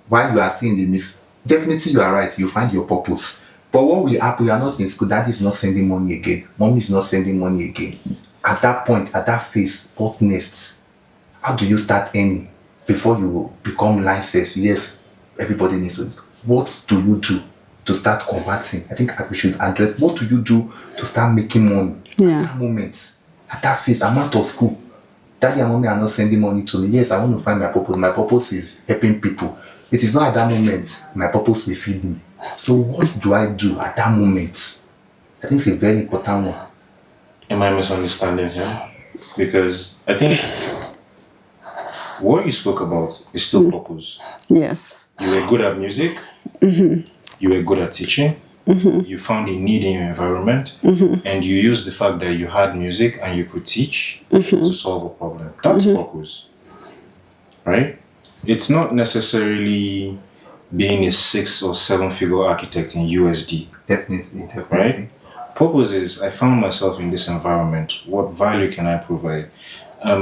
B: while you are still in the midst? Definitely you are right, you find your purpose. But what will happen, you are not in school, daddy is not sending money again, mommy is not sending money again. At that point, at that phase, what next? How do you start earning before you become licensed? Yes, everybody needs to. What do you do to start converting? I think we should address, what do you do to start making money? At that moment, at that phase, I'm out of school. Daddy and mommy are not sending money to me. Yes, I want to find my purpose. My purpose is helping people. It is not at that moment my purpose will feed me. So what do I do at that moment? I think it's a very important one.
D: Am I misunderstanding him? Because I think what you spoke about is still purpose.
A: Yes.
D: You were good at music. You were good at teaching. You found a need in your environment, and you used the fact that you had music and you could teach to solve a problem. That's purpose, right? It's not necessarily being a 6 or 7 figure architect in USD.
B: Definitely.
D: Right? Purpose is, I found myself in this environment. What value can I provide?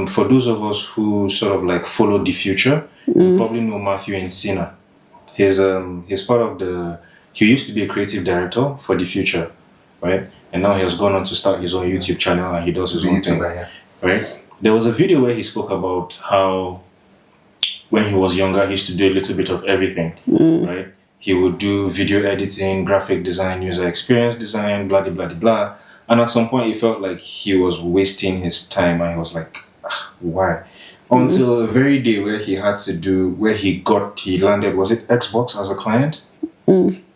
D: For those of us who sort of like follow the future, you probably know Matthew Encina. He's part of he used to be a creative director for the future, right? And now he has gone on to start his own YouTube channel and he does his own thing, right? There was a video where he spoke about how when he was younger, he used to do a little bit of everything, right? He would do video editing, graphic design, user experience design, blah, blah, blah, blah. And at some point, he felt like he was wasting his time and he was like, why? Until a very day where he landed, was it Xbox as a client?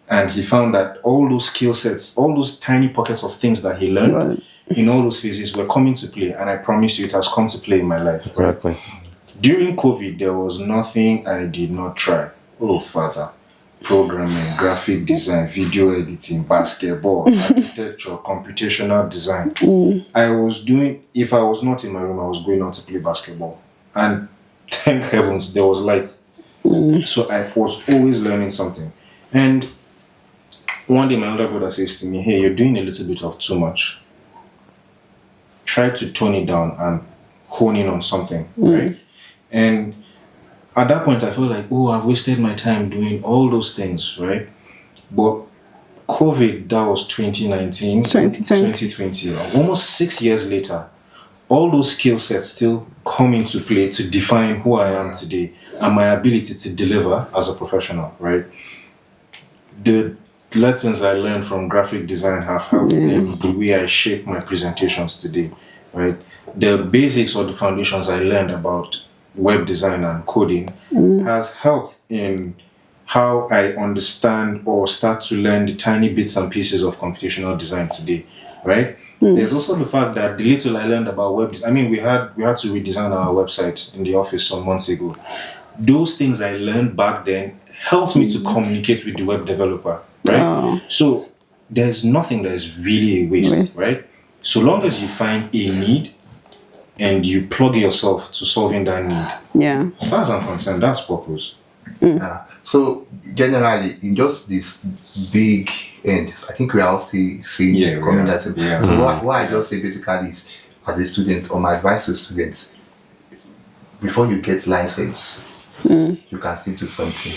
D: And he found that all those skill sets, all those tiny pockets of things that he learned in all those phases were coming to play. And I promise you, it has come to play in my life.
C: Exactly.
D: Right? During COVID, there was nothing I did not try. Oh, Father. Programming, graphic design, video editing, basketball, architecture, computational design. If I was not in my room, I was going out to play basketball. And thank heavens, there was light. So I was always learning something. And one day my older brother says to me, hey, you're doing a little bit of too much. Try to tone it down and hone in on something, right? And at that point, I felt like, I've wasted my time doing all those things, right? But COVID, that was 2019, 2020. Almost 6 years later, all those skill sets still come into play to define who I am today and my ability to deliver as a professional, right? The lessons I learned from graphic design have helped in the way I shape my presentations today, right? The basics or the foundations I learned about web design and coding has helped in how I understand or start to learn the tiny bits and pieces of computational design today, right? There's also the fact that the little I learned about web design, we had to redesign our website in the office some months ago. Those things I learned back then helped me to communicate with the web developer, right? So there's nothing that is really a waste, right? So long as you find a need and you plug yourself to solving that need. Yeah. As far as I'm concerned, that's purpose.
B: So generally, in just this big end, I think we are all seeing coming that. So what I just say basically is, as a student, or my advice to students, before you get license, you can still do something.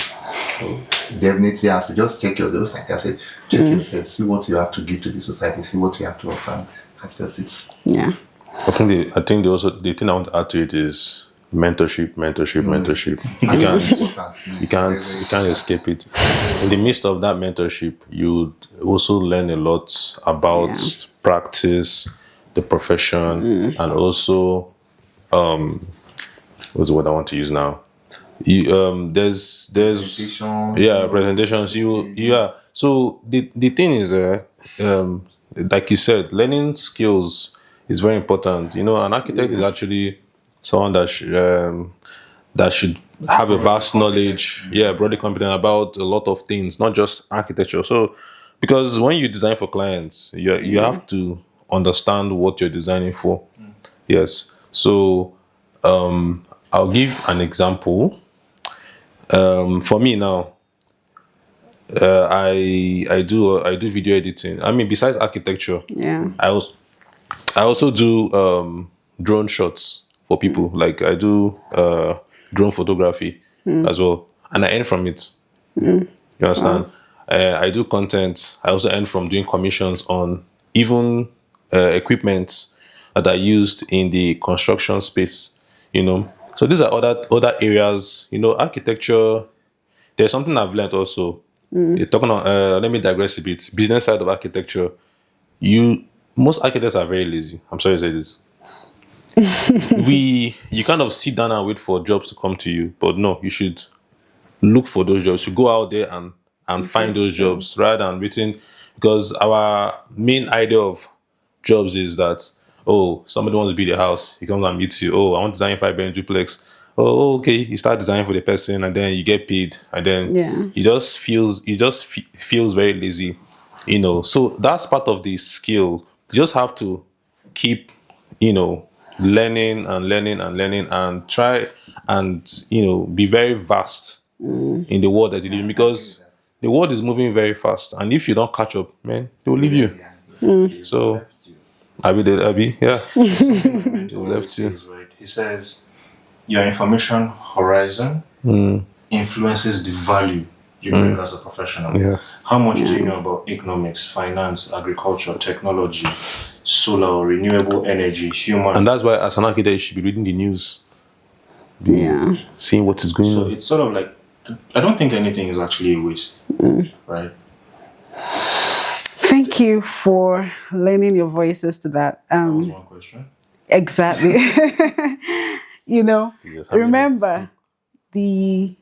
B: definitely has to just check yourself. Like I said, check yourself, see what you have to give to the society, see what you have to offer. That's just it.
A: Yeah.
C: I think the thing I want to add to it is mentorship. You can't escape it. In the midst of that mentorship, you also learn a lot about practice, the profession, and also what's the word I want to use now? You there's presentations. So the thing is like you said, learning skills is very important. An architect is actually someone that should have a vast knowledge, broadly competent about a lot of things, not just architecture. So, because when you design for clients, you have to understand what you're designing for. Yes. So, I'll give an example. For me now, I do video editing. I mean, besides architecture,
A: Yeah.
C: I also do drone shots for people. Like I do drone photography as well, and I earn from it. You understand? I do content. I also earn from doing commissions on even equipment that are used in the construction space. So these are other areas. Architecture. There's something I've learned also. Talking on, let me digress a bit. Business side of architecture. Most architects are very lazy. I'm sorry to say this. You kind of sit down and wait for jobs to come to you, but no, you should look for those jobs. You go out there and find those jobs rather than waiting, because our main idea of jobs is that, oh, somebody wants to build a house, he comes and meets you. Oh, I want to design 5-bedroom duplex. Oh, okay. You start designing for the person, and then you get paid, and then he just feels very lazy. So that's part of the skill. You just have to keep learning and try and be very vast in the world that you live in, because the world is moving very fast, and if you don't catch up, man, they will leave you. So Abi, yeah.
D: Left you. Right. He says your information horizon influences the value you bring as a professional.
C: Yeah.
D: How much do you know about economics, finance, agriculture, technology, solar, renewable energy, human?
C: And that's why, as an architect, you should be reading the news. Seeing what is going on.
D: So it's sort of like, I don't think anything is actually a waste, right?
A: Thank you for lending your voices to that.
D: That was one question.
A: Exactly. Remember, the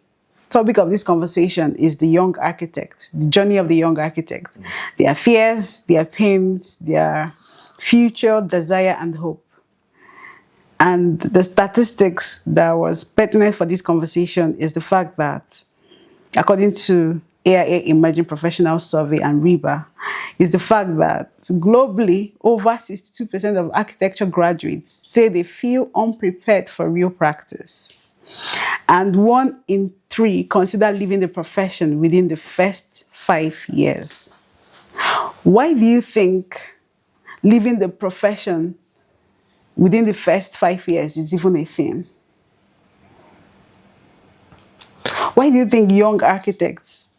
A: topic of this conversation is the young architect, the journey of the young architect, their fears, their pains, their future, desire, and hope. And the statistics that was pertinent for this conversation is the fact that, according to AIA Emerging Professional Survey and RIBA, is the fact that globally, over 62% of architecture graduates say they feel unprepared for real practice. And 1 in 3 consider leaving the profession within the first 5 years. Why do you think leaving the profession within the first 5 years is even a thing? Why do you think young architects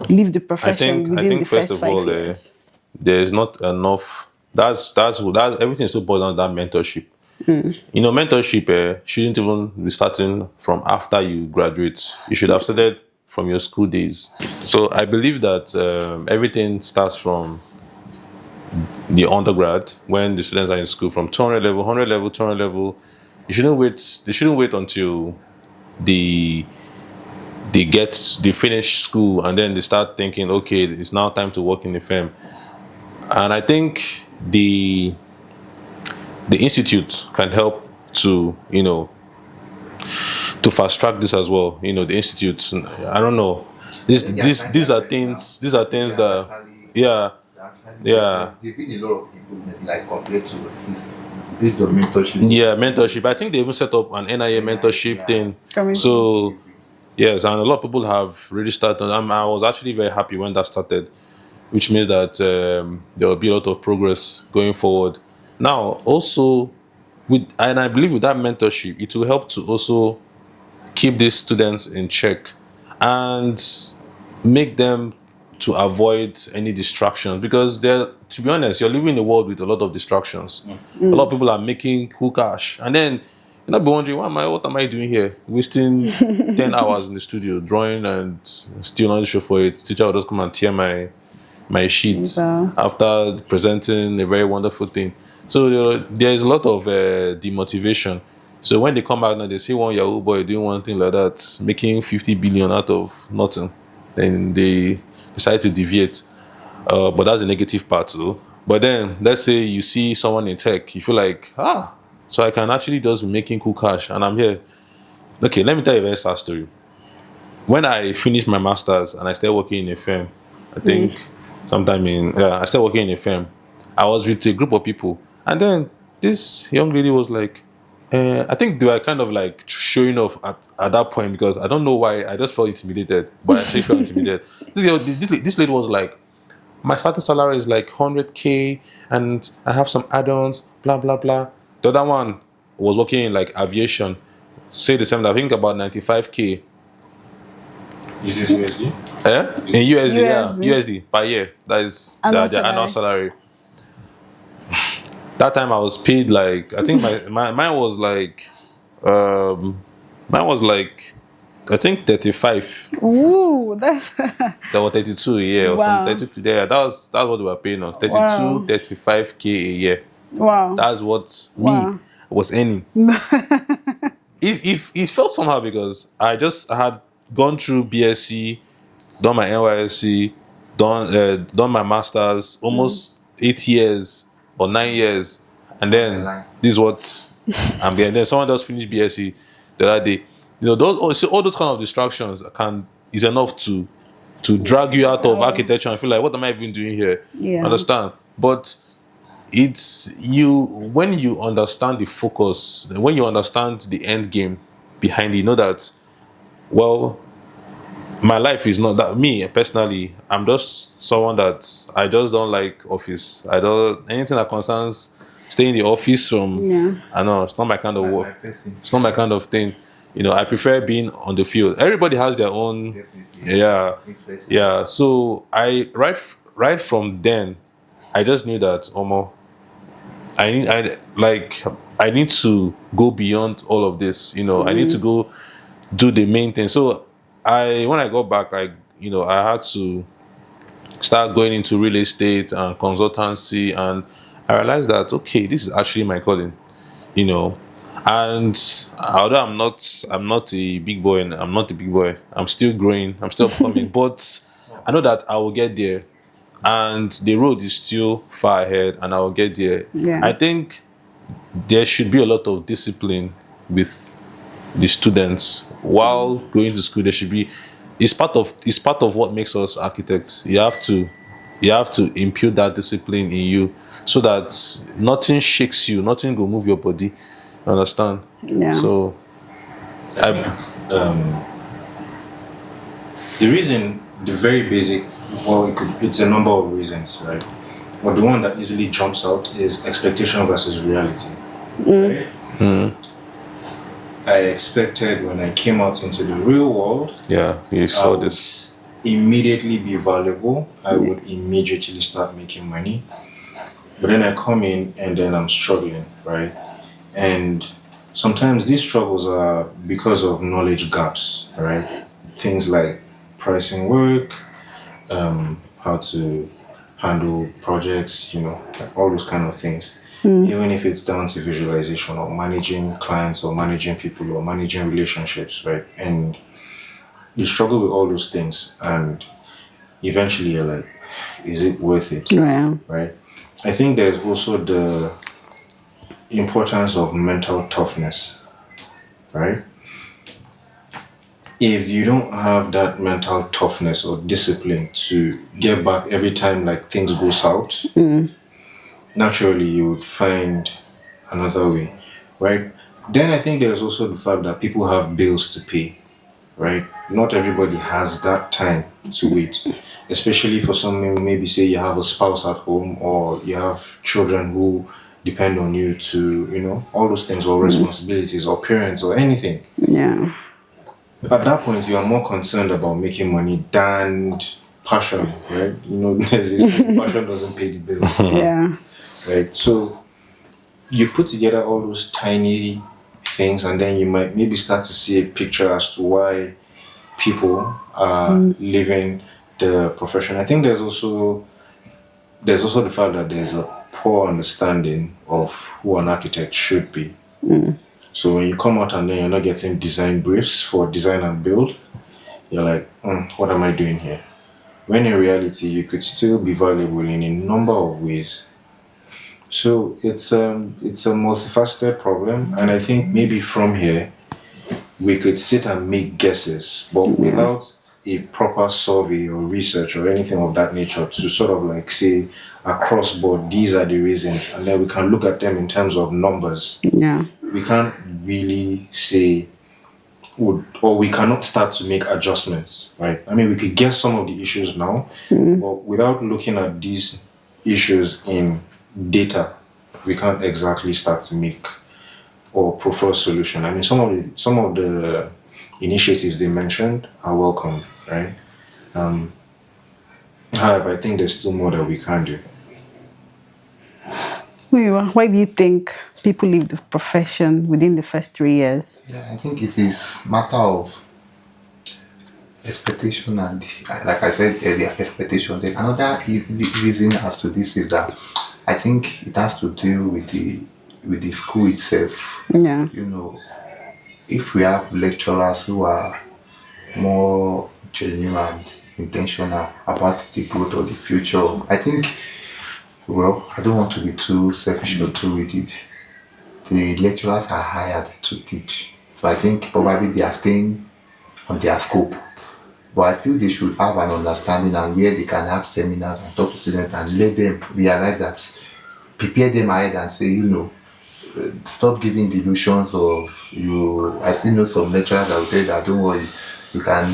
A: leave the profession within the first 5 years?
C: There's not enough. That's everything is still boiled down to that mentorship. Mentorship shouldn't even be starting from after you graduate. You should have started from your school days. So I believe that everything starts from the undergrad, when the students are in school, from 200 level, 100 level, 200 level. They shouldn't wait until they finish school and then they start thinking, okay, it's now time to work in the firm. And I think the institute can help to fast track this as well. The institute, I don't know. These are things that
B: There've been a lot of improvement, like compared to based on mentorship.
C: Yeah, mentorship. I think they even set up an NIA mentorship thing. So yes, and a lot of people have really started. I was actually very happy when that started, which means that there will be a lot of progress going forward. Now, also, I believe with that mentorship, it will help to also keep these students in check and make them to avoid any distractions, because they're, to be honest, you're living in a world with a lot of distractions. A lot of people are making cool cash, and then you'll not be wondering, what am I doing here, wasting 10 hours in the studio drawing and still not show for it. Teacher will just come and tear my sheets
A: Wow.
C: after presenting a very wonderful thing. So there's a lot of demotivation. So when they come back now, they see one Yahoo boy doing one thing like that, making 50 billion out of nothing, then they decide to deviate. But that's the negative part, though. But then, let's say you see someone in tech, you feel like, so I can actually just be making cool cash, and I'm here. Okay, let me tell you a very sad story. When I finished my master's and I started working in a firm, I think I started working in a firm. I was with a group of people, and then this young lady was like, I think they were kind of like showing off at that point, because I don't know why, I just felt intimidated, but I actually felt intimidated. This lady was like, my starting salary is like 100K, and I have some add-ons, blah blah blah. The other one was working in like aviation, say the same. I think about 95K.
D: Is this USD?
C: In USD, yeah,
A: USD.
C: USD per year. That is
A: Annual
C: their annual salary. That time I was paid like, I think mine was like, I think 35.
A: Ooh, that's
C: That was 32 a year or
A: Wow.
C: something. 32, yeah, that's what they were paying on. 32,
A: Wow.
C: 35K a year.
A: wow.
C: That's what
A: Wow.
C: me was earning. It felt somehow, because I had gone through BSc, done my NYSC, done my masters, almost 8 years or 9 years, and then this is what I'm getting. Then someone else finished BSc the other day. All those kind of distractions is enough to drag you out of architecture and feel like, what am I even doing here?
A: Yeah.
C: Understand? But it's you, when you understand the focus, when you understand the end game behind it, you know that, well, my life is not that. Me personally, I'm just someone that I just don't like office. I don't, anything that concerns staying in the office from,
A: Yeah.
C: I know it's not my kind of
B: My
C: work.
B: person.
C: It's not my kind of thing. I prefer being on the field. Everybody has their own.
B: Definitely.
C: Yeah.
B: Interest.
C: Yeah. So right from then, I just knew that, Omo, I need to go beyond all of this. I need to go do the main thing. So when I got back, I had to start going into real estate and consultancy, and I realized that, okay, this is actually my calling. And although I'm not a big boy, and I'm not a big boy, I'm still growing, I'm still coming, but I know that I will get there, and the road is still far ahead, and I will get there.
A: Yeah.
C: I think there should be a lot of discipline with the students while going to school. There should be, it's part of what makes us architects. You have to impute that discipline in you, so that nothing shakes you, nothing will move your body. Understand?
A: Yeah.
C: So
D: The very basic, well, it's a number of reasons, right? But the one that easily jumps out is expectation versus reality. Right? I expected, when I came out into the real world,
C: yeah, you
D: I
C: saw
D: would
C: this.
D: immediately be valuable. I would immediately start making money. But then I come in and then I'm struggling, right? And sometimes these struggles are because of knowledge gaps, right? Things like pricing work, how to handle projects, like all those kind of things. Even if it's down to visualization or managing clients or managing people or managing relationships, right? And you struggle with all those things, and eventually you're like, is it worth it?
A: Yeah.
D: Right? I think there's also the importance of mental toughness, right? If you don't have that mental toughness or discipline to get back every time like things go south, naturally you would find another way, right? Then I think there's also the fact that people have bills to pay, right? Not everybody has that time to wait, especially for someone, maybe say you have a spouse at home, or you have children who depend on you, to, all those things, or responsibilities, or parents, or anything.
A: Yeah.
D: at that point you are more concerned about making money than passion, right? There's this passion doesn't pay the bills,
A: Yeah.
D: right? So you put together all those tiny things, and then you might maybe start to see a picture as to why people are leaving the profession. I think there's also the fact that there's a poor understanding of who an architect should be. So when you come out and then you're not getting design briefs for design and build, you're like, what am I doing here? When in reality, you could still be valuable in a number of ways. So it's a multifaceted problem, and I think maybe from here we could sit and make guesses, but without a proper survey or research or anything of that nature to sort of like say across board these are the reasons, and then we can look at them in terms of numbers.
A: Yeah.
D: We can't really say or we cannot start to make adjustments, right? I mean, we could guess some of the issues now, but without looking at these issues in data, we can't exactly start to make or prefer solution. I mean, some of the initiatives they mentioned are welcome, right? However, I think there's still more that we can do.
A: Why do you think people leave the profession within the first 3 years?
B: Yeah, I think it is matter of expectation and, like I said earlier, expectation. Then another reason as to this is that I think it has to do with the school itself.
A: Yeah.
B: If we have lecturers who are more genuine and intentional about the growth of the future, I think, well, I don't want to be too selfish or too rigid. The lecturers are hired to teach. So I think probably they are staying on their scope. But I feel they should have an understanding and where they can have seminars and talk to students and let them realize that, prepare them ahead and say, stop giving delusions of you. I still know some lecturers that will tell you that don't worry, you can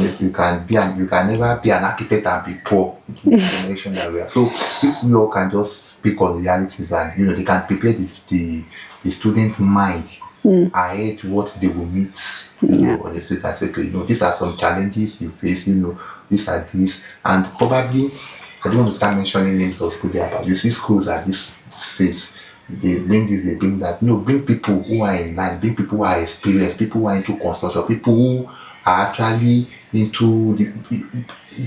B: never be an architect and be poor in the generation that we are. So if we all can just speak on realities and they can prepare the student's mind ahead what they will meet on the street and say, okay, these are some challenges you face, these are these, and probably I don't want to start mentioning names of schools there, but you see schools at this phase, they bring this, they bring that. Bring people who are in line, bring people who are experienced, people who are into construction, people who are actually into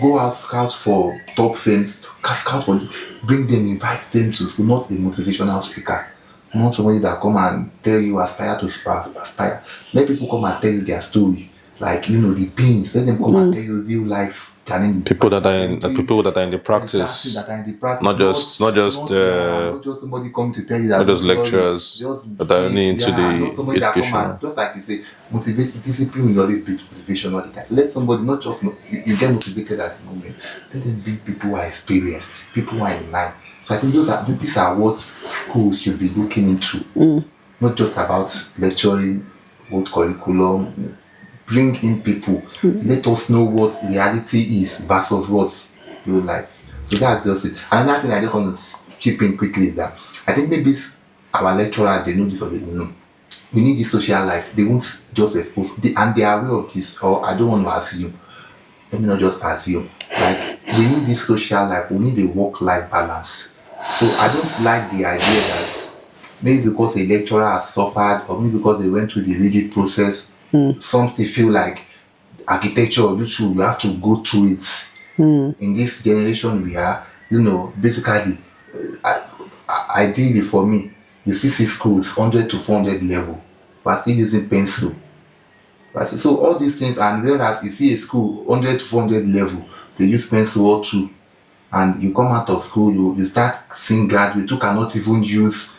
B: go out, scout for top firms, scout for this, bring them, invite them to school, not a motivational speaker. Not somebody that come and tell you aspire to aspire. Let people come and tell you their story, like the pains. Let them come and tell you real life challenges.
C: People that are in the practice,
B: Exactly, that are in the practice,
C: not just
B: not just somebody come to tell you that.
C: not just lecturers, but are only into
B: not somebody
C: the
B: that come
C: education.
B: and, just like you say, motivate, discipline will always be motivation all the time. Let somebody not just you get motivated at the moment. Let them be people who are experienced, people who are in line. So I think these are what schools should be looking into. Not just about lecturing, what curriculum. Bring in people. Let us know what reality is versus what real life. So that's just it. Another thing I just want to chip in quickly is that I think maybe our lecturer, they know this or they don't know. We need this social life. They won't just expose, and they are aware of this, or I don't want to assume. Let me not just assume. Like, we need this social life, we need a work-life balance. So I don't like the idea that maybe because a lecturer has suffered, or maybe because they went through the rigid process, some still feel like architecture, you have to go through it. In this generation we are, basically, ideally for me, you see schools 100 to 400 level, but still using pencil. Right? So all these things, and whereas you see a school 100 to 400 level, they use pencil all through, and you come out of school, you start seeing graduates who cannot even use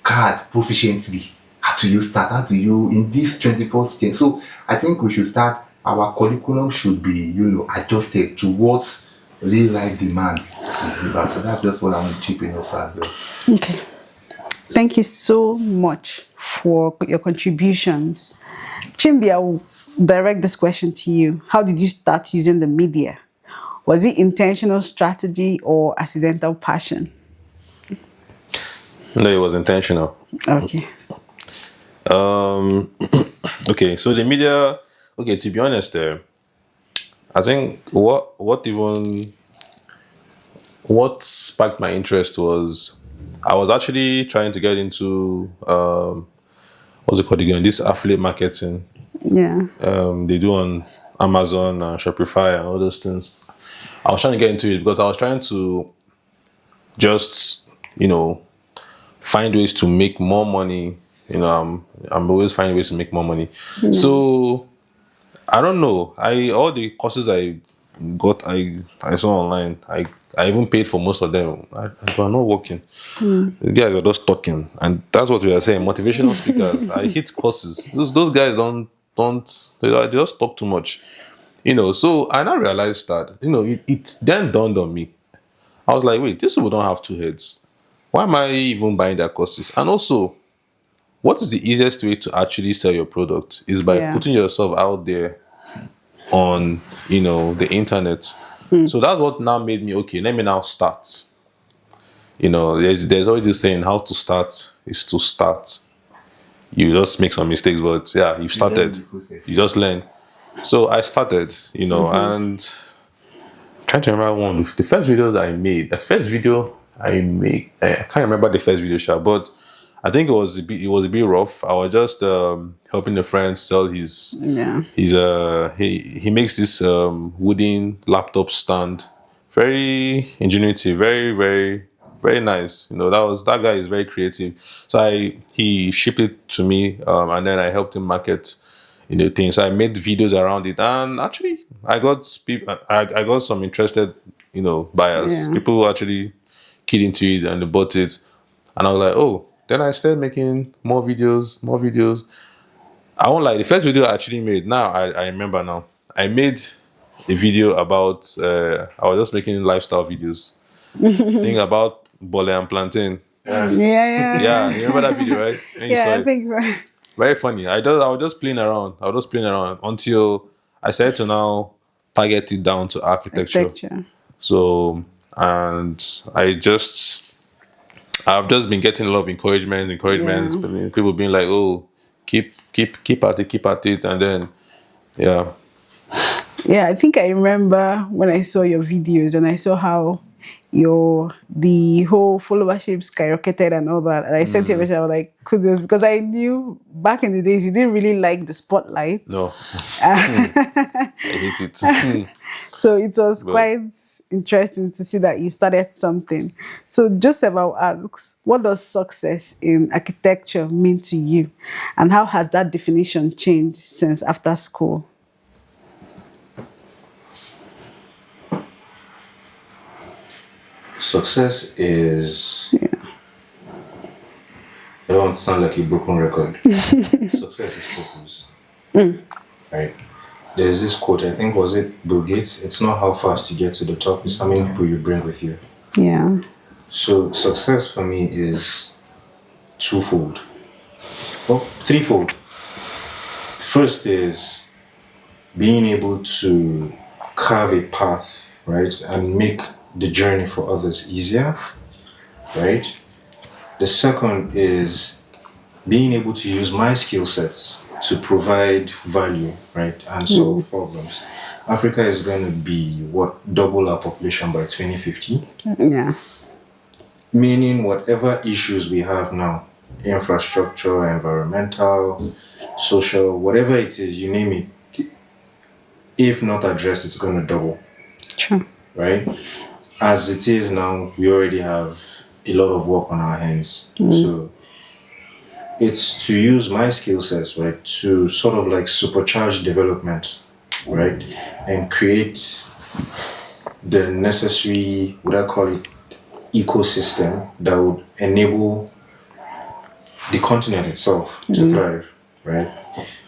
B: card proficiently. How to use that? How do you in this 21st century? So I think we should start. Our curriculum should be, adjusted to what real life demand. So that's just what I'm chipping off as well.
A: Okay. Thank you so much for your contributions. Chimdi, I will direct this question to you. How did you start using the media? Was it intentional strategy or accidental passion?
C: No, it was intentional.
A: Okay.
C: Okay, so the media okay, to be honest, I think what sparked my interest was I was actually trying to get into what's it called again? This affiliate marketing
A: Yeah.
C: they do on Amazon and Shopify and all those things. I was trying to get into it because I was trying to just find ways to make more money. I'm always finding ways to make more money. So I don't know. I all the courses I got, I saw online. I even paid for most of them. They are not working. The guys are just talking, and that's what we are saying. Motivational speakers. I hit courses. Those guys don't they just talk too much. So I now realized that it then dawned on me. I was like, wait, these people don't have two heads. Why am I even buying their courses? And also, what is the easiest way to actually sell your product is by
A: Yeah.
C: putting yourself out there on the internet. So that's what now made me okay, let me now start. There's always this saying, how to start is to start. You just make some mistakes, but yeah, you've
B: You learn in
C: started.
B: the process.
C: You just learn. So I started, and trying to remember one of the first videos I made. The first video I made, I can't remember the first video shot, but I think it was a bit rough. I was just helping a friend sell his
A: Yeah.
C: he makes this wooden laptop stand. Very ingenuity, very very very nice. That guy is very creative. So he shipped it to me, and then I helped him market things. So I made videos around it, and actually I got people. I got some interested buyers.
A: Yeah.
C: People who actually keyed into it and they bought it, and I was like, oh. Then I started making more videos, more videos. I won't lie. The first video I actually made, now I remember now. I made a video about, I was just making lifestyle videos. Thing about bole and plantain.
A: Yeah. Yeah.
C: Yeah, you remember that video, right? When you saw
A: Yeah, I
C: it.
A: think so.
C: Very funny. I was just playing around. I was just playing around until I started to now target it down to architecture.
A: Architecture.
C: So, and I've just been getting a lot of encouragements,
A: Yeah.
C: people being like, "Oh, keep at it," and then, yeah,
A: Yeah, I think I remember when I saw your videos and I saw how the whole followership skyrocketed and all that. And I sent you a message. I was like, kudos, because I knew back in the days you didn't really like the spotlight.
C: no, I hate it.
A: So it was
C: But-
A: quite interesting to see that you started something. So Joseph, I'll ask, what does success in architecture mean to you? And how has that definition changed since after school?
D: Success is. I don't want to sound like a broken record. Success is purpose. Right? There's this quote, I think, was it Bill Gates? It's not how fast you get to the top, it's how many people you bring with you.
A: Yeah.
D: So, success for me is twofold. Well, threefold. First is being able to carve a path, right? And make the journey for others easier, right? The second is being able to use my skill sets to provide value, right, and solve problems. Africa is going to be double our population by 2050,
A: Yeah.
D: meaning whatever issues we have now, infrastructure, environmental, social, whatever it is, you name it, if not addressed, it's going to double,
A: True.
D: right? As it is now, we already have a lot of work on our hands. So it's to use my skill sets, right, to sort of like supercharge development, right, and create the necessary, what I call it, ecosystem that would enable the continent itself to thrive, right?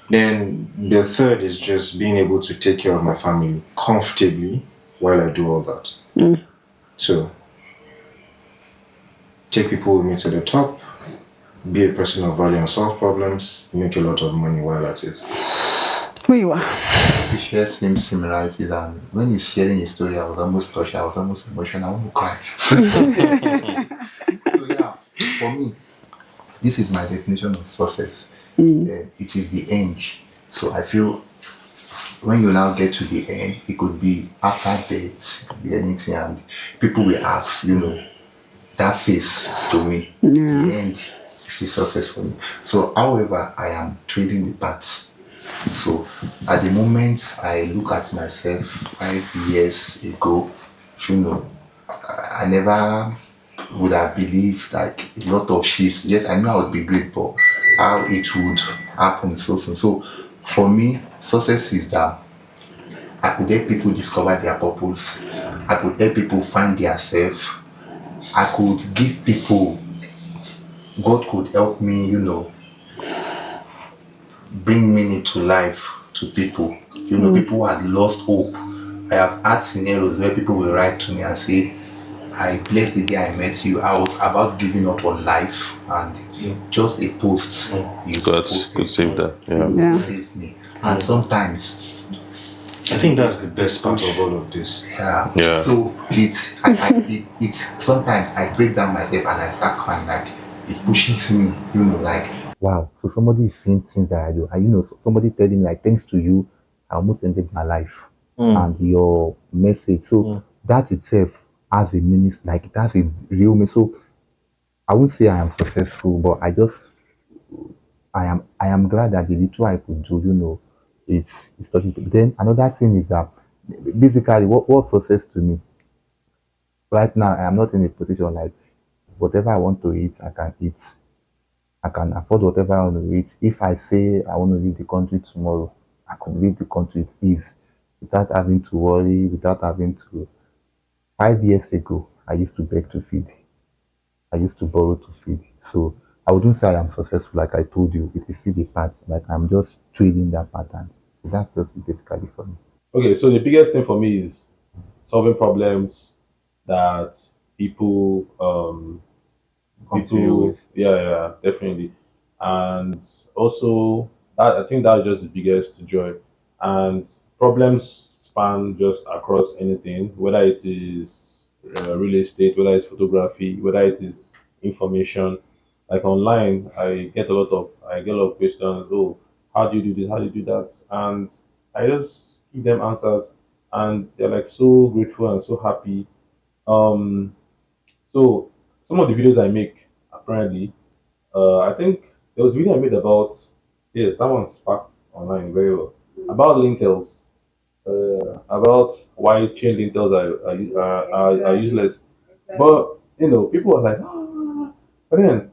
D: Then the third is just being able to take care of my family comfortably while I do all that. So, take people with me to the top, be a person of value and solve problems, make a lot of money while at it.
A: Who you are?
B: We share same similarities, and when he's sharing his story, I was almost touched, I was almost emotional, I want to cry. So yeah, for me, this is my definition of success. It is the end. So I feel when you now get to the end, it could be after death, it could be anything, and people will ask, that face to me,
A: Yeah.
B: the end is success for me. So, however, I am trading the path. So, at the moment I look at myself 5 years ago, you know, I never would have believed like a lot of shifts. Yes, I know I would be great, but how it would happen so soon. So, for me, success is that I could help people discover their purpose. I could help people find their self. I could give people, God could help me, bring meaning to life to people. People who had lost hope. I have had scenarios where people will write to me and say, I blessed the day I met you. I was about giving up on life, and just a post you
C: Could
B: posted,
C: save that. Yeah.
A: Yeah.
B: saved me. And sometimes,
D: I think that's the best part of all of this.
B: yeah.
C: Yeah.
B: So it's sometimes I break down myself and I start crying. Like it pushes me, like wow. So somebody is saying things that I do, and somebody telling me like thanks to you, I almost ended my life, and your message. So that itself has a meaning, like that's a real meaning. So I would say I am successful, but I am glad that the little I could do, it's touching people. Then another thing is that basically what success to me right now, I am not in a position like whatever I want to eat, I can eat. I can afford whatever I want to eat. If I say I want to leave the country tomorrow, I could leave the country with ease without having to worry, without having to. 5 years ago, I used to beg to feed. I used to borrow to feed. So I wouldn't say I am successful, like I told you. It is still the part, like I'm just trading that pattern. So that's just basically for me.
C: Okay, so the biggest thing for me is solving problems that people
B: Come to you
C: people
B: with.
C: yeah, definitely. And also that I think that's just the biggest joy. And problems span just across anything, whether it is real estate, whether it's photography, whether it is information. Like online, I get a lot of questions. Oh, how do you do this? How do you do that? And I just give them answers, and they're like so grateful and so happy. Um, so some of the videos I make, apparently, I think there was a video I made about, yes, that one sparked online very well, about lintels, about why chain lintels are useless. But people were like, ah. But then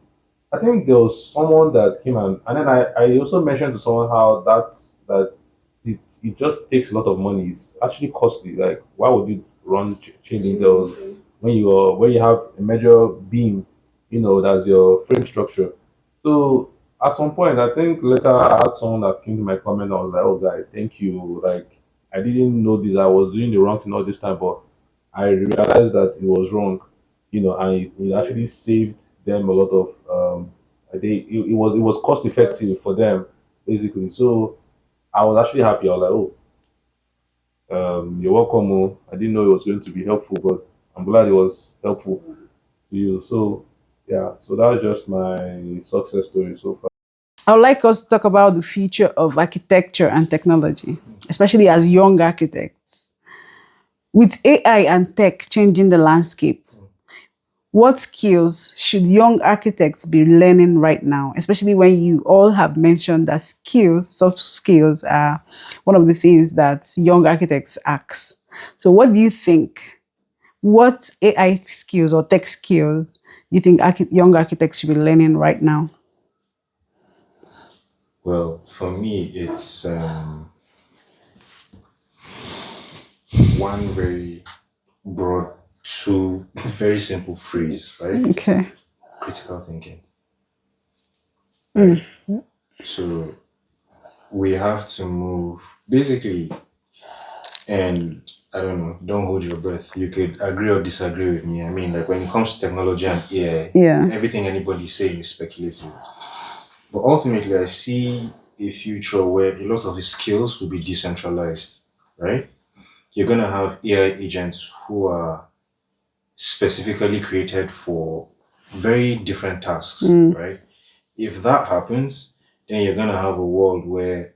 C: I think there was someone that came and then I also mentioned to someone how that it just takes a lot of money. It's actually costly. Like, why would you run chain lintels when you have a major beam, that's your frame structure. So at some point, I think later I had someone that came to my comment. I was like, "Oh, guy, thank you. Like, I didn't know this. I was doing the wrong thing all this time, but I realized that it was wrong, and it actually saved them a lot of. It was cost effective for them basically. So I was actually happy. I was like, oh, you're welcome. Oh. I didn't know it was going to be helpful, but I'm glad it was helpful to you. So yeah, so that was just my success story so far.
A: I would like us to talk about the future of architecture and technology, especially as young architects. With AI and tech changing the landscape, what skills should young architects be learning right now? Especially when you all have mentioned that skills, soft skills, are one of the things that young architects ask. So, what do you think? What AI skills or tech skills do you think young architects should be learning right now?
D: Well, for me, it's one very broad, two very simple phrase, right?
A: Okay.
D: Critical thinking. Right? So we have to move basically, and I don't know, don't hold your breath. You could agree or disagree with me. I mean, like when it comes to technology and AI,
A: Yeah.
D: everything anybody's saying is speculative. But ultimately, I see a future where a lot of the skills will be decentralized, right? You're going to have AI agents who are specifically created for very different tasks, right? If that happens, then you're going to have a world where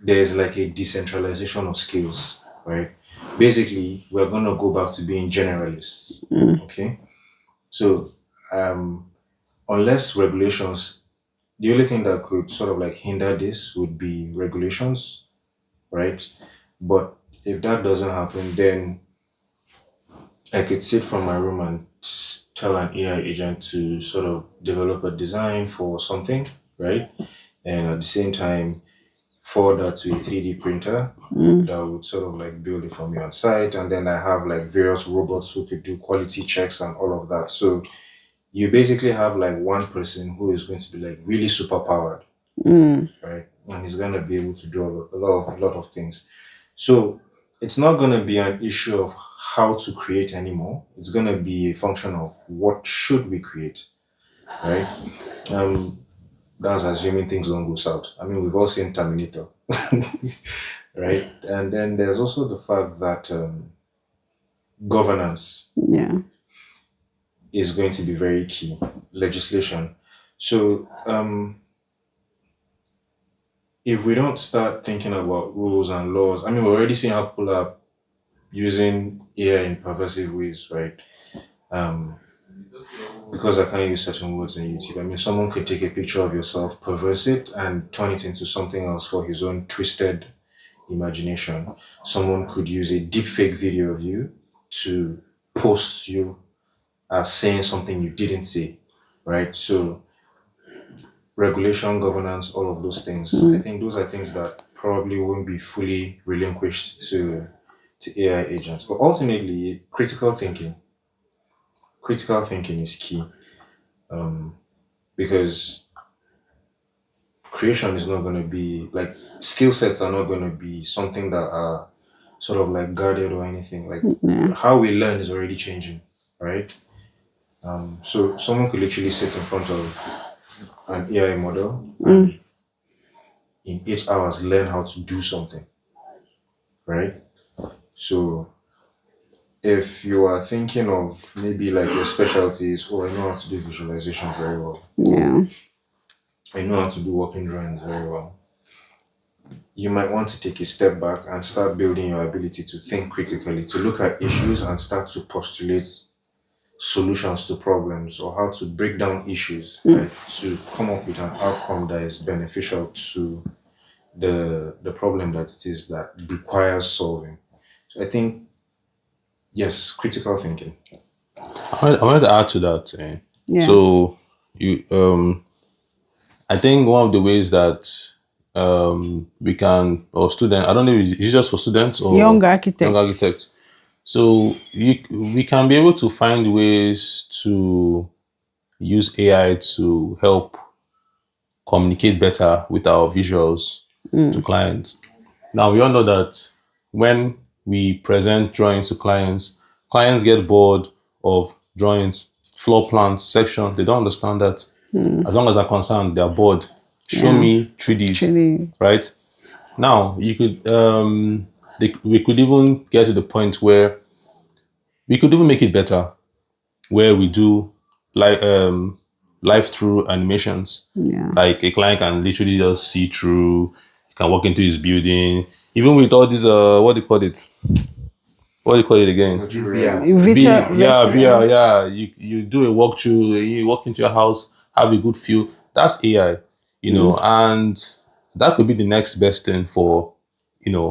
D: there's like a decentralization of skills, right? Basically, we're gonna go back to being generalists. Okay. So unless regulations, the only thing that could sort of like hinder this would be regulations, right? But if that doesn't happen, then I could sit from my room and tell an AI agent to sort of develop a design for something, right? And at the same time, forward that to a 3D printer that would sort of like build it for me on site. And then I have like various robots who could do quality checks and all of that. So you basically have like one person who is going to be like really super powered, right? And he's going to be able to do a lot of things. So it's not going to be an issue of how to create anymore. It's going to be a function of what should we create, right? Um, that's assuming things don't go south. I mean, we've all seen Terminator, right? And then there's also the fact that governance
A: Yeah.
D: is going to be very key. Legislation. So if we don't start thinking about rules and laws, I mean, we're already seeing how people are using AI in perversive ways, right? Um, because I can't use certain words on YouTube. I mean, someone could take a picture of yourself, perverse it, and turn it into something else for his own twisted imagination. Someone could use a deep fake video of you to post you as saying something you didn't say, right? So regulation, governance, all of those things. I think those are things that probably won't be fully relinquished to AI agents. But ultimately, critical thinking is key, because creation is not going to be like, skill sets are not going to be something that are sort of like guarded or anything. Like
A: Yeah.
D: how we learn is already changing, right? So someone could literally sit in front of an AI model and in 8 hours learn how to do something, right? So if you are thinking of maybe like your specialties, oh, I know how to do visualization very well,
A: Yeah.
D: I know how to do working drawings very well, you might want to take a step back and start building your ability to think critically, to look at issues and start to postulate solutions to problems, or how to break down issues, right, to come up with an outcome that is beneficial to the problem that it is that requires solving. So I think, yes, critical thinking.
C: I wanted to add to that.
A: Yeah.
C: So you I think one of the ways that we can, or student, I don't know if it's just for students
A: Young
C: or young
A: architects.
C: architects. So we can be able to find ways to use AI to help communicate better with our visuals to clients. Now we all know that when we present drawings to clients, clients get bored of drawings, floor plans, section. They don't understand that. As long as they're concerned, they're bored. Show
A: Yeah.
C: me 3Ds,
A: Actually.
C: right? Now you could we could even get to the point where we could even make it better, where we do like live through animations.
A: Yeah.
C: Like a client can literally just see through, he can walk into his building, even with all these what do you call it? What do you call it again?
B: VR.
A: Virtual.
C: Yeah,
A: Yeah.
C: VR, yeah. You do a walkthrough, you walk into your house, have a good feel. That's AI, and that could be the next best thing for,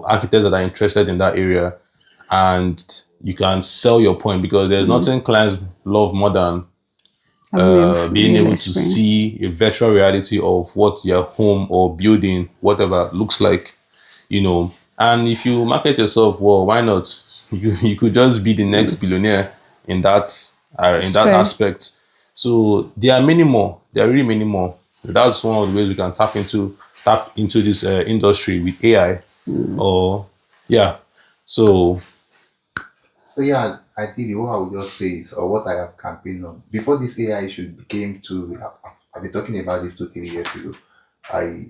C: architects that are interested in that area, and you can sell your point because there's nothing clients love more than
A: Having a
C: being
A: real
C: able to
A: experience.
C: see a virtual reality of what your home or building, whatever, looks like, And if you market yourself, well, why not? You could just be the next billionaire in that
A: Spare.
C: aspect. So there are many more. There are really many more. That's one of the ways we can tap into this industry with AI. Or yeah. So
B: So yeah, ideally, what I would just say is, or what I have campaigned on before this AI issue became to. I've been talking about this 2 3 years ago. I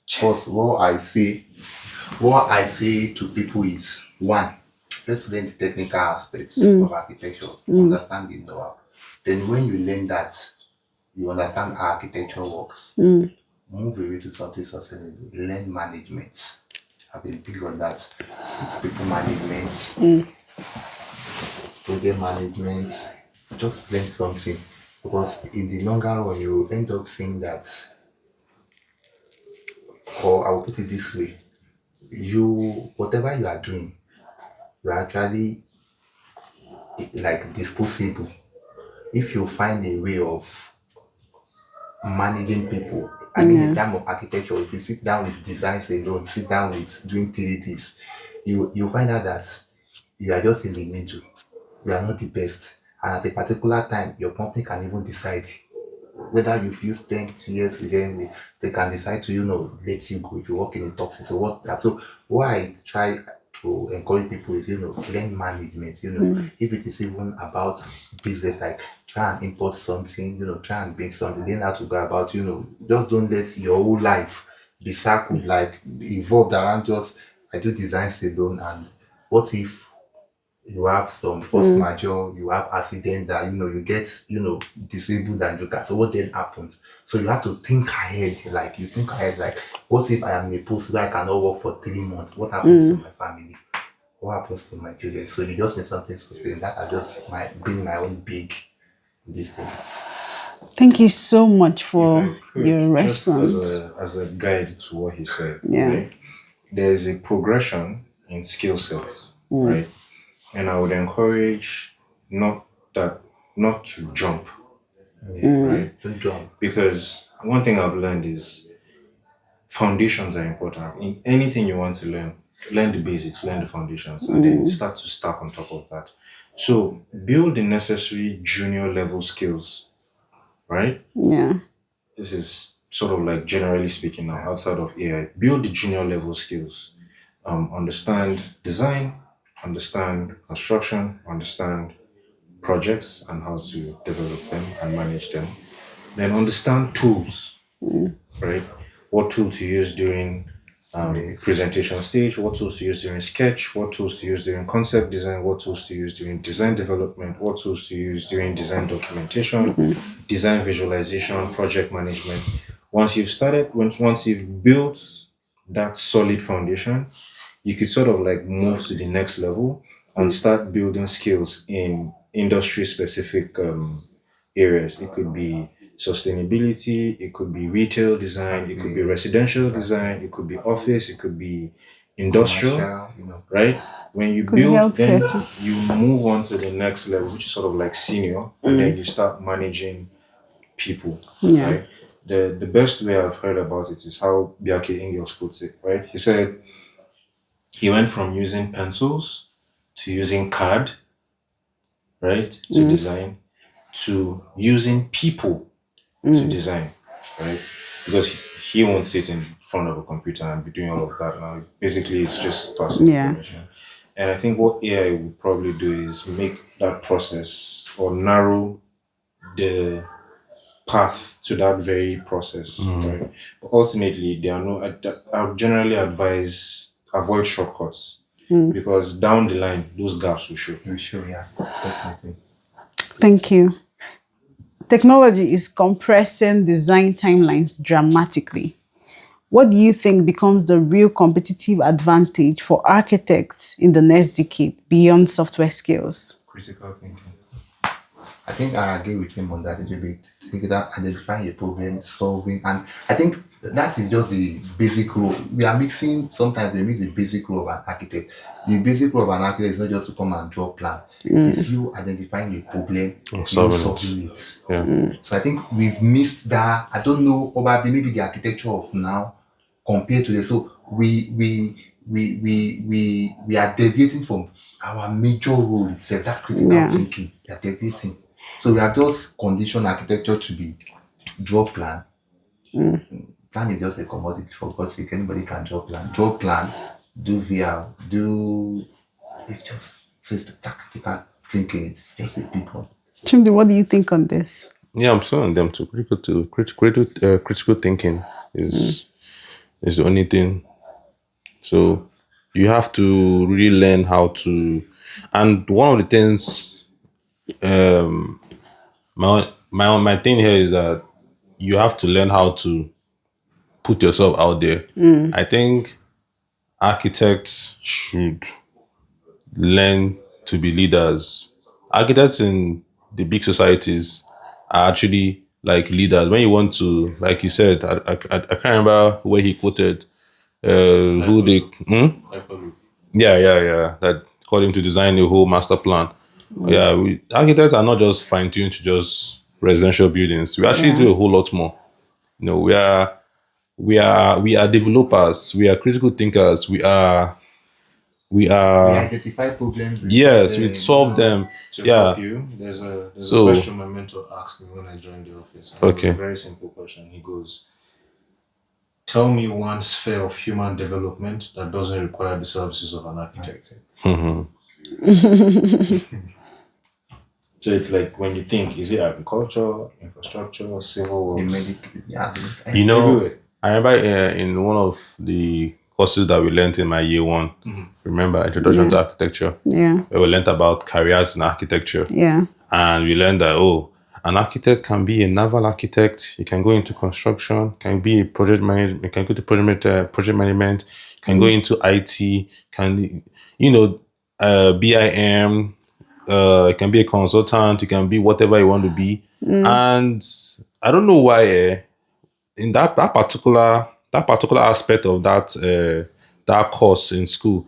B: first what I say to people is, one, first learn the technical aspects of architecture, understand the know-how. Then when you learn that, you understand how architecture works. Move away to something sustainable. Learn management. I've been big on that. People management, project management, just learn something. Because in the longer run, you end up saying that, or I will put it this way, whatever you are doing, you're actually like disposable. If you find a way of managing people, I mean, in terms of architecture, if you sit down with designs alone, sit down with doing 3Ds, you find out that you are just in the middle. You are not the best. And at a particular time, your company can even decide whether you've used 10 years with them, they can decide to, let you go if you work in a toxic. So what I try to encourage people is, learn management, if it is even about business, like try and import something, try and bring something, learn how to go about, just don't let your whole life be circled, like involved around just, I do designs alone. And what if you have some force majeure, you have accident that you get disabled and you can. So what then happens? So you have to think ahead, like you think ahead, like what if I am in a post where I cannot work for 3 months? What happens to my family? What happens to my children? So you just need something sustainable. That I just might bring my own big this thing.
A: Thank you so much
D: If
A: for
D: I could,
A: your
D: just
A: response.
D: as a guide to what he said,
A: Yeah.
D: right? There is a progression in skill sets, right? And I would encourage not to jump, right?
B: Don't jump.
D: Because one thing I've learned is foundations are important. In anything you want to learn the basics, learn the foundations, and then start to stack on top of that. So build the necessary junior level skills, right?
A: Yeah.
D: This is sort of like generally speaking now, outside of AI. Build the junior level skills. Understand design, understand construction, understand projects and how to develop them and manage them. Then understand tools, right? What tool to use during presentation stage, what tools to use during sketch, what tools to use during concept design, what tools to use during design development, what tools to use during design documentation, design visualization, project management. Once you've built that solid foundation, you could sort of like move to the next level and start building skills in industry specific areas. It could be sustainability, it could be retail design, it could be residential design, it could be office, it could be industrial,
B: Commercial,
D: right? When you
A: Could be
D: build, then
A: healthcare too.
D: you move on to the next level, which is sort of like senior, and then you start managing people,
A: Yeah.
D: right? The best way I've heard about it is how Biake Ingels puts it, right? He said he went from using pencils to using card, right, to design, to using people to design, right? Because he won't sit in front of a computer and be doing all of that now. Basically, it's just passing information. And I think what AI will probably do is make that process or narrow the path to that very process, right? But ultimately, there are no. I would generally advise avoid shortcuts because down the line, those gaps will show.
B: I'm sure, yeah, definitely.
A: Thank you. Technology is compressing design timelines dramatically. What do you think becomes the real competitive advantage for architects in the next decade beyond software skills?
D: Critical thinking.
B: I think I agree with him on that a little bit. I think that identifying a problem, solving, and I think that is just the basic role. Sometimes we mix the basic role of an architect. The basic role of an architect is not just to come and draw a plan. It is you identifying a problem, you solving it.
C: Yeah.
B: So I think we've missed that. I don't know, probably maybe the architecture of now compared to the so we are deviating from our major role itself, that critical thinking. We are deviating. So we have just conditioned architecture to be draw plan. Plan is just a commodity for God's sake. Anybody can draw plan. Draw plan, do VR, it's just so it's the critical thinking. It's just a big one.
A: Chimdi, what do you think on this?
C: Yeah, I'm still on them too. Critical thinking is the only thing. So you have to really learn how to. And one of the things, my thing here is that you have to learn how to put yourself out there. I think architects should learn to be leaders. Architects in the big societies are actually like leaders. When you want to, like you said, I can't remember where he quoted who they. Yeah. That called him to design a whole master plan. Yeah, architects are not just fine tuned to just residential buildings. We actually
A: Yeah.
C: do a whole lot more. We are developers. We are critical thinkers. We
B: We
C: are
B: identify problems, we solve
C: yes. We
B: them,
C: solve them.
D: To help
C: Yeah.
D: you, there's a
C: So
D: question my mentor asked me when I joined the office. And it was a
C: okay.
D: very simple question. He goes, "Tell me one sphere of human development that doesn't require the services of an architect." So it's like when you think, is it agriculture, infrastructure, civil
B: the
D: works,
B: medical, yeah,
C: You know,
D: everywhere?
C: I remember in one of the courses that we learned in my year one. Remember introduction to architecture.
A: Yeah.
C: Where we learned about careers in architecture.
A: Yeah.
C: And we learned that, an architect can be a naval architect. You can go into construction, can be a project manager, you can go to project management, can go into IT, can, BIM, you can be a consultant, you can be whatever you want to be. And I don't know why in that particular aspect of that course in school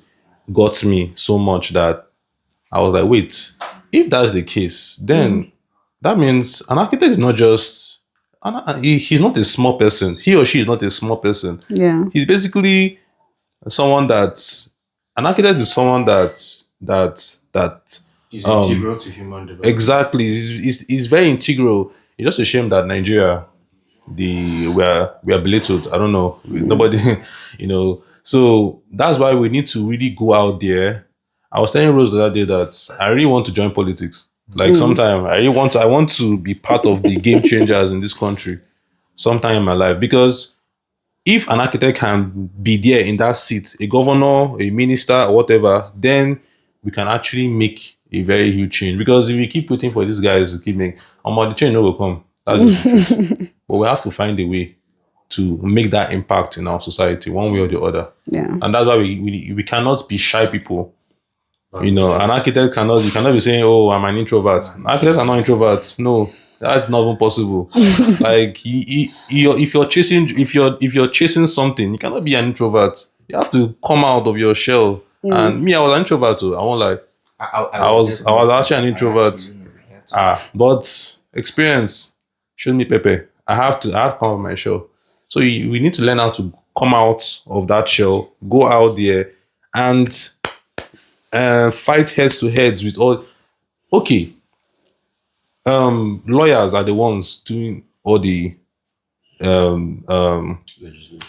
C: got me so much that I was like, wait, if that's the case, then that means an architect is not just he's not a small person. He or she is not a small person.
A: Yeah.
C: He's basically someone that's an architect is someone that
D: Is integral to human development.
C: exactly is very integral. It's just a shame that Nigeria we are belittled. I don't know. Nobody, So that's why we need to really go out there. I was telling Rose the other day that I really want to join politics. Like sometime I want to be part of the game changers in this country sometime in my life, because if an architect can be there in that seat, a governor, a minister, or whatever, then we can actually make a very huge change. Because if we keep waiting for these guys to keep making, the change no will come. That's just the truth. But we have to find a way to make that impact in our society, one way or the other.
A: Yeah.
C: And that's why we cannot be shy people. An architect you cannot be saying, "Oh, I'm an introvert." Architects are not introverts. No, that's not even possible. Like, if you're chasing something, you cannot be an introvert. You have to come out of your shell. And me, I was an introvert too. I won't lie. I was actually an introvert. But experience showed me Pepe. I have to come out of my shell. So we need to learn how to come out of that shell, go out there, and fight heads to heads with all. Okay, lawyers are the ones doing all the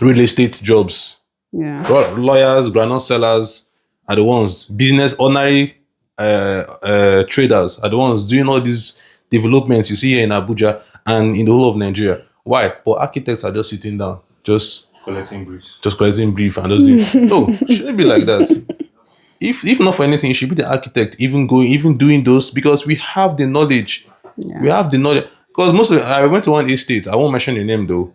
C: real estate jobs.
A: Yeah.
C: Lawyers, granite sellers are the ones. Business, ordinary traders are the ones doing all these developments you see here in Abuja and in the whole of Nigeria. Why? But architects are just sitting down, just
D: collecting briefs.
C: collecting brief and just doing. No, it shouldn't be like that. If not for anything, it should be the architect even doing those, because we have the knowledge.
A: Yeah.
C: We have the knowledge. Because I went to one estate. I won't mention the name though.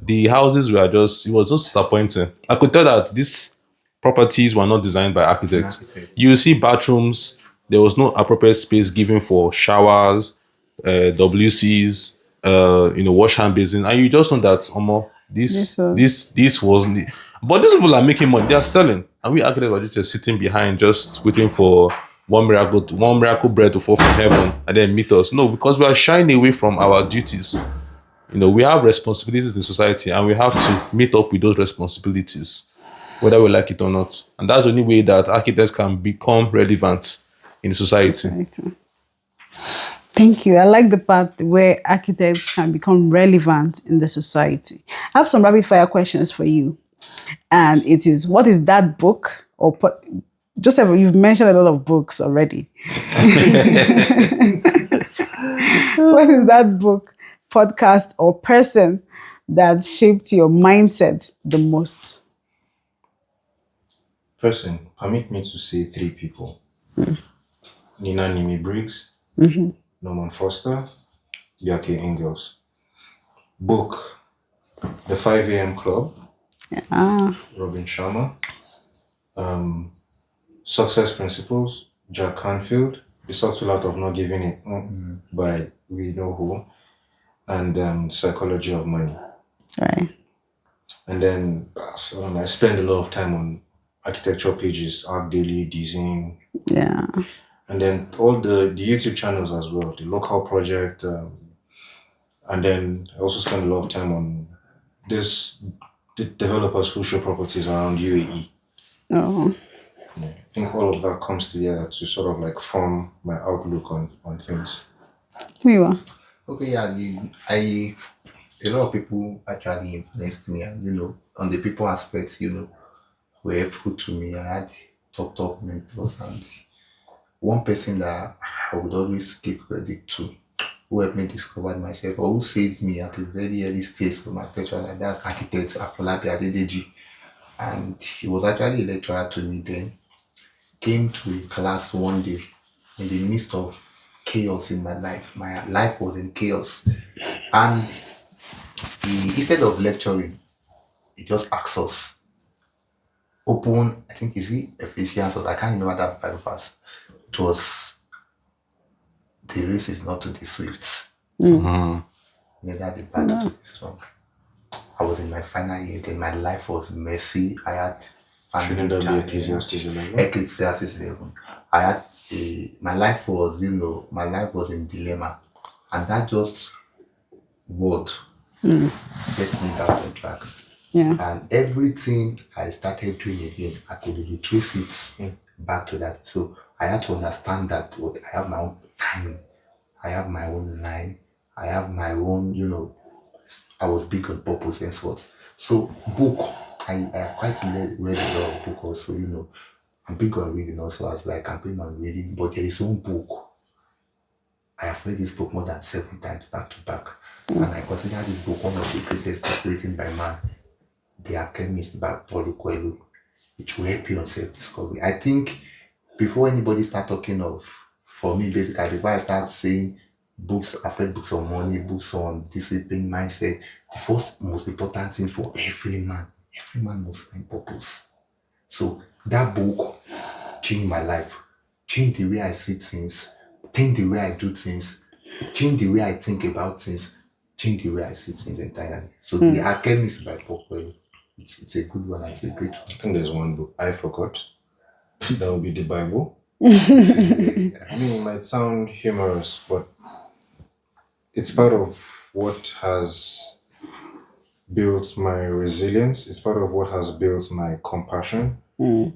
C: The houses it was just disappointing. I could tell that these properties were not designed by architects. You see bathrooms, there was no appropriate space given for showers, WCs, wash hand basin, and you just know that this was. But these people are making money. They are selling, and we architects are just sitting behind, just waiting for one miracle bread to fall from heaven and then meet us. No, because we are shying away from our duties. We have responsibilities in society, and we have to meet up with those responsibilities, whether we like it or not. And that's the only way that architects can become relevant in society.
A: Thank you. I like the part where architects can become relevant in the society. I have some rapid fire questions for you. And it is, what is that book or Joseph, you've mentioned a lot of books already. What is that book, podcast, or person that shaped your mindset the most?
D: Person, permit me to say 3 people. Nina Nimi Briggs, Norman Foster, Yake Ingalls. Book, The 5 a.m. Club, Robin Sharma. Success Principles, Jack Canfield. The Subtle Art of Not Giving It by we know who, and Psychology of Money.
A: Right.
D: And then I spend a lot of time on architecture pages, Arc Daily, Design,
A: Yeah.
D: and then all the YouTube channels as well, the local project, and then I also spend a lot of time on the developers who show properties around UAE.
A: Oh.
D: Yeah, I think all of that comes together to sort of like form my outlook on things.
A: Who you are?
B: Okay, yeah, a lot of people actually influenced me, and on the people aspect, were helpful to me. I had top mentors, and one person that I would always give credit to, who helped me discover myself, or who saved me at a very early phase of my petrol, and that's architect Afolabi Adedeji. And he was actually a lecturer to me then. Came to a class one day in the midst of chaos in my life. My life was in chaos. And instead of lecturing, he just asked us, open, I think, is it Ephesians, or I can't remember that Bible verse. It was, the race is not to the swift, neither the battle to the strong. I was in my final year, then my life was messy. I had
D: Shouldn't that be
B: challenges.
D: Ecclesiastes 11?
B: Ecclesiastes 11. I had my life was, in dilemma. And that just word set me back on track.
A: Yeah.
B: And everything I started doing again, I could retrace it back to that. So I had to understand that I have my own timing, I have my own line, I have my own, I was big on purpose and so on. So book, I have quite read a lot of book also, I'm big on reading also as well. I campaign on reading, but there is one book. I have read this book more than 7 times back to back. And I consider this book one of the greatest book written by man. The Alchemist by Paulo Coelho. It will help you on self-discovery. I think before anybody start talking of, for me basically, before I start saying books, I've read books on money, books on discipline, mindset, the first most important thing for every man must find purpose. So that book changed my life, changed the way I see things, changed the way I do things, changed the way I think about things, changed the way I see things entirely. So The Alchemist by Paulo Coelho. It's a good one. It's a great one.
D: I think there's one book I forgot. That would be the Bible.
B: Yeah.
D: I mean, it might sound humorous, but it's part of what has built my resilience. It's part of what has built my compassion.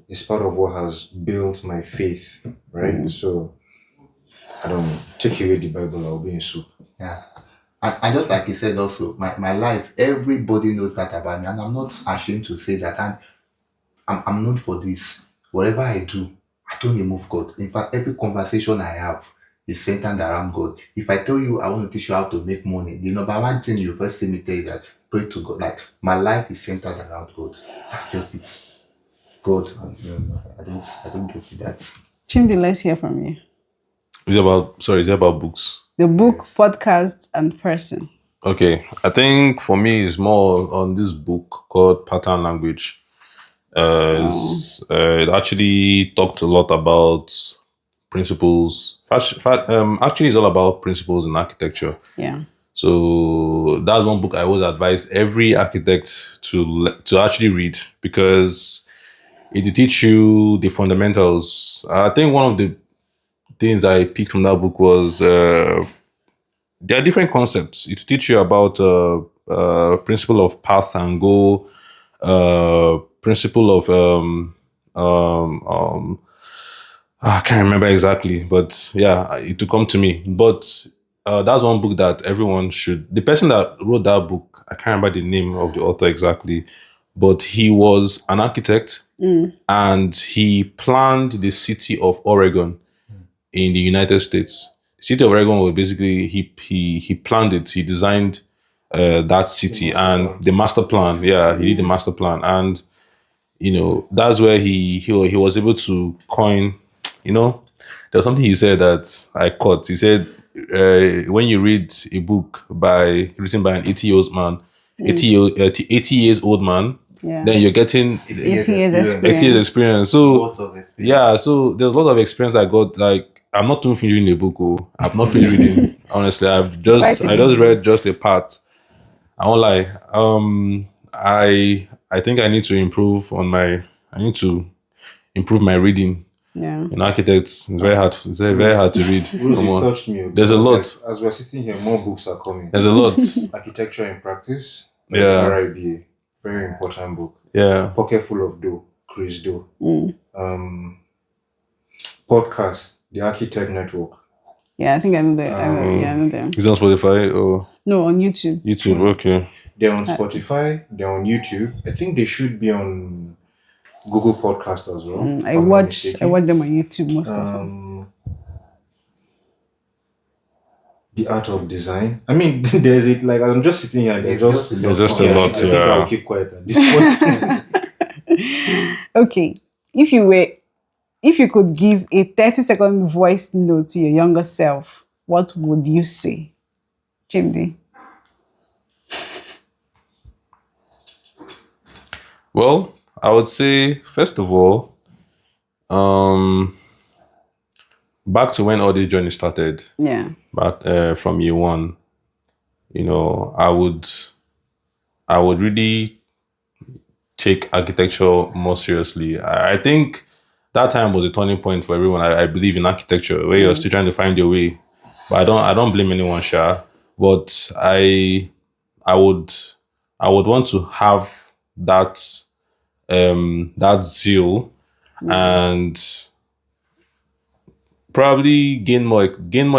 D: It's part of what has built my faith, right? So, I don't take away the Bible, I'll be in soup.
B: Yeah. And just like you said also, my life, everybody knows that about me, and I'm not ashamed to say that. And I'm known for this. Whatever I do, I don't remove God. In fact, every conversation I have is centered around God. If I tell you I want to teach you how to make money, the number one thing you first see me tell you that pray to God. Like, my life is centered around God. That's just it. God, and I don't do that.
A: Chimdi, let's hear from you.
C: Is it about books?
A: The book, podcast, and person.
C: Okay, I think for me it's more on this book called Pattern Language. It actually talked a lot about principles. Actually, it's all about principles in architecture.
A: Yeah.
C: So that's one book I always advise every architect to actually read, because it will teach you the fundamentals. I think one of the things I picked from that book was there are different concepts. It will teach you about principle of path and goal, principle of I can't remember exactly, but yeah, it will come to me. But that's one book that everyone should. The person that wrote that book, I can't remember the name of the author exactly, but he was an architect and he planned the city of Oregon in the United States. The city of Oregon was basically he planned it. He designed that city and the master plan. Yeah, he did the master plan, and that's where he was able to coin. There was something he said that I caught. He said, when you read a book written by an 80 years old man,
A: Yeah.
C: then you're getting
A: 80 years experience.
C: 80 years experience. So
B: Lot of experience.
C: yeah, so there's a lot of experience I got. Like I'm not even finished reading the book. Oh, I've not finished reading. Honestly, I
A: quite
C: just
A: a big
C: read just a part. I won't lie. I think I need to improve on my. I need to improve my reading.
A: Yeah.
C: In architects, it's very hard. It's very hard to read.
D: Bruce,
C: Come
D: you've
C: on.
D: touched me.
C: There's a lot.
D: As we're sitting here, more books are coming.
C: There's a lot.
D: Architecture in Practice,
C: Yeah.
D: RIBA, very important book.
C: Yeah.
D: Pocket Full of Dough, Chris Doe. Podcast, The Architect Network.
A: Yeah, I think I know that. I know them.
C: It's on Spotify or
A: No, on YouTube.
C: YouTube. Okay.
D: They're on Spotify, they're on YouTube. I think they should be on Google Podcast as well.
A: I watch them on YouTube most of them.
D: The Art of Design. I mean, there's it. Like I'm just sitting here. There's just
C: a lot.
D: I think I'll keep quiet at this point.
A: Okay, if you could give a 30-second voice note to your younger self, what would you say, Chimdi?
C: Well, I would say first of all, back to when all this journey started.
A: Yeah.
C: Back from year one, I would really take architecture more seriously. I think that time was a turning point for everyone. I believe in architecture, where you're still trying to find your way. But I don't blame anyone, Sha. But I would want to have that zeal and probably gain more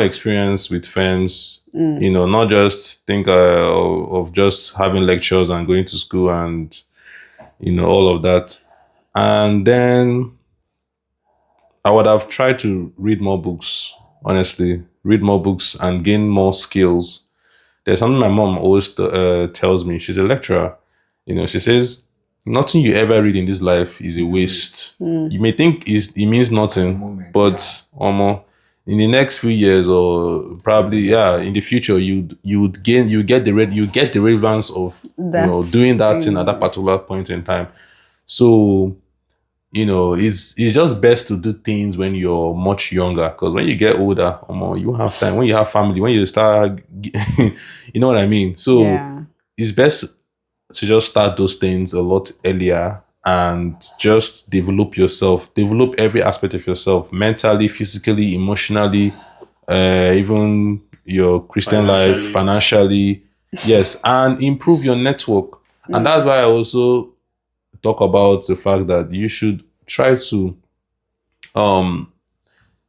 C: experience with firms. Not just think of just having lectures and going to school and all of that. And then I would have tried to read more books, honestly, read more books and gain more skills. There's something my mom always tells me. She's a lecturer. She says, nothing you ever read in this life is a waste. You may think it means nothing, but in the next few years or probably in the future, you get the relevance of doing that thing at that particular point in time. So it's just best to do things when you're much younger, because when you get older, you have time. When you have family, when you start, you know what I mean. So it's best to just start those things a lot earlier and just develop yourself, develop every aspect of yourself, mentally, physically, emotionally, even your Christian life, financially, yes, and improve your network. And that's why I also talk about the fact that you should try to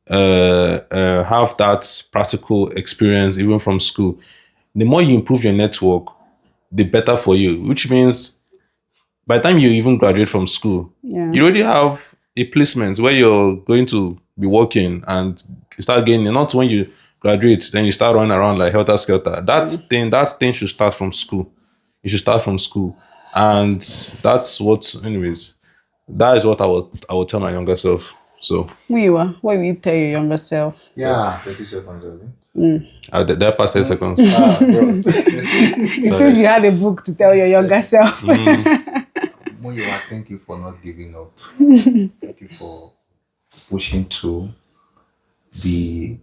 C: have that practical experience even from school. The more you improve your network, the better for you, which means by the time you even graduate from school, you already have a placement where you're going to be working and start gaining. Not when you graduate, then you start running around like helter skelter. That thing should start from school. You should start from school. And that's what, anyways, that is what I would tell my younger self. So,
A: Muyiwa, what will you tell your younger self?
B: Yeah.
D: 30 seconds, Abby.
C: That past 10 seconds.
A: It says you had a book to tell your younger self.
B: Muyiwa, thank you for not giving up. Thank you for pushing through the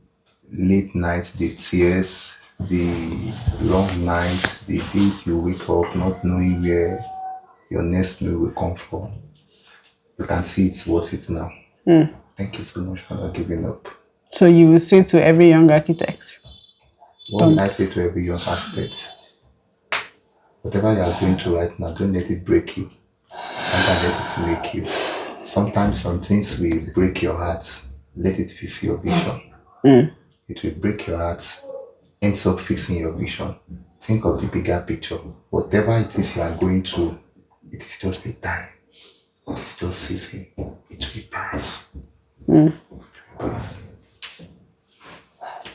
B: late nights, the tears, the long nights, the days you wake up not knowing where your next meal will come from. You can see it's worth it now. Thank you so much for not giving up.
A: So you will say to every young architect?
B: What will I say to every young architect? Whatever you are going through right now, don't let it break you. Don't let it make you. Sometimes some things will break your heart. Let it fix your vision. It will break your heart. Ends up fixing your vision. Think of the bigger picture. Whatever it is you are going through, it is just a time. It is just season. It will pass. Pass.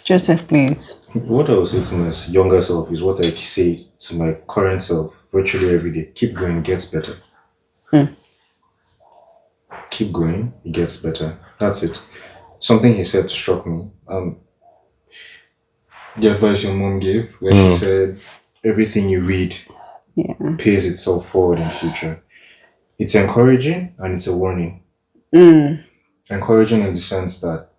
A: Joseph, please.
D: What I would say to my younger self is what I say to my current self virtually every day. Keep going, it gets better. Keep going, it gets better. That's it. Something he said struck me. The advice your mom gave, where she said, everything you read pays itself forward in future. It's encouraging and it's a warning. Encouraging in the sense that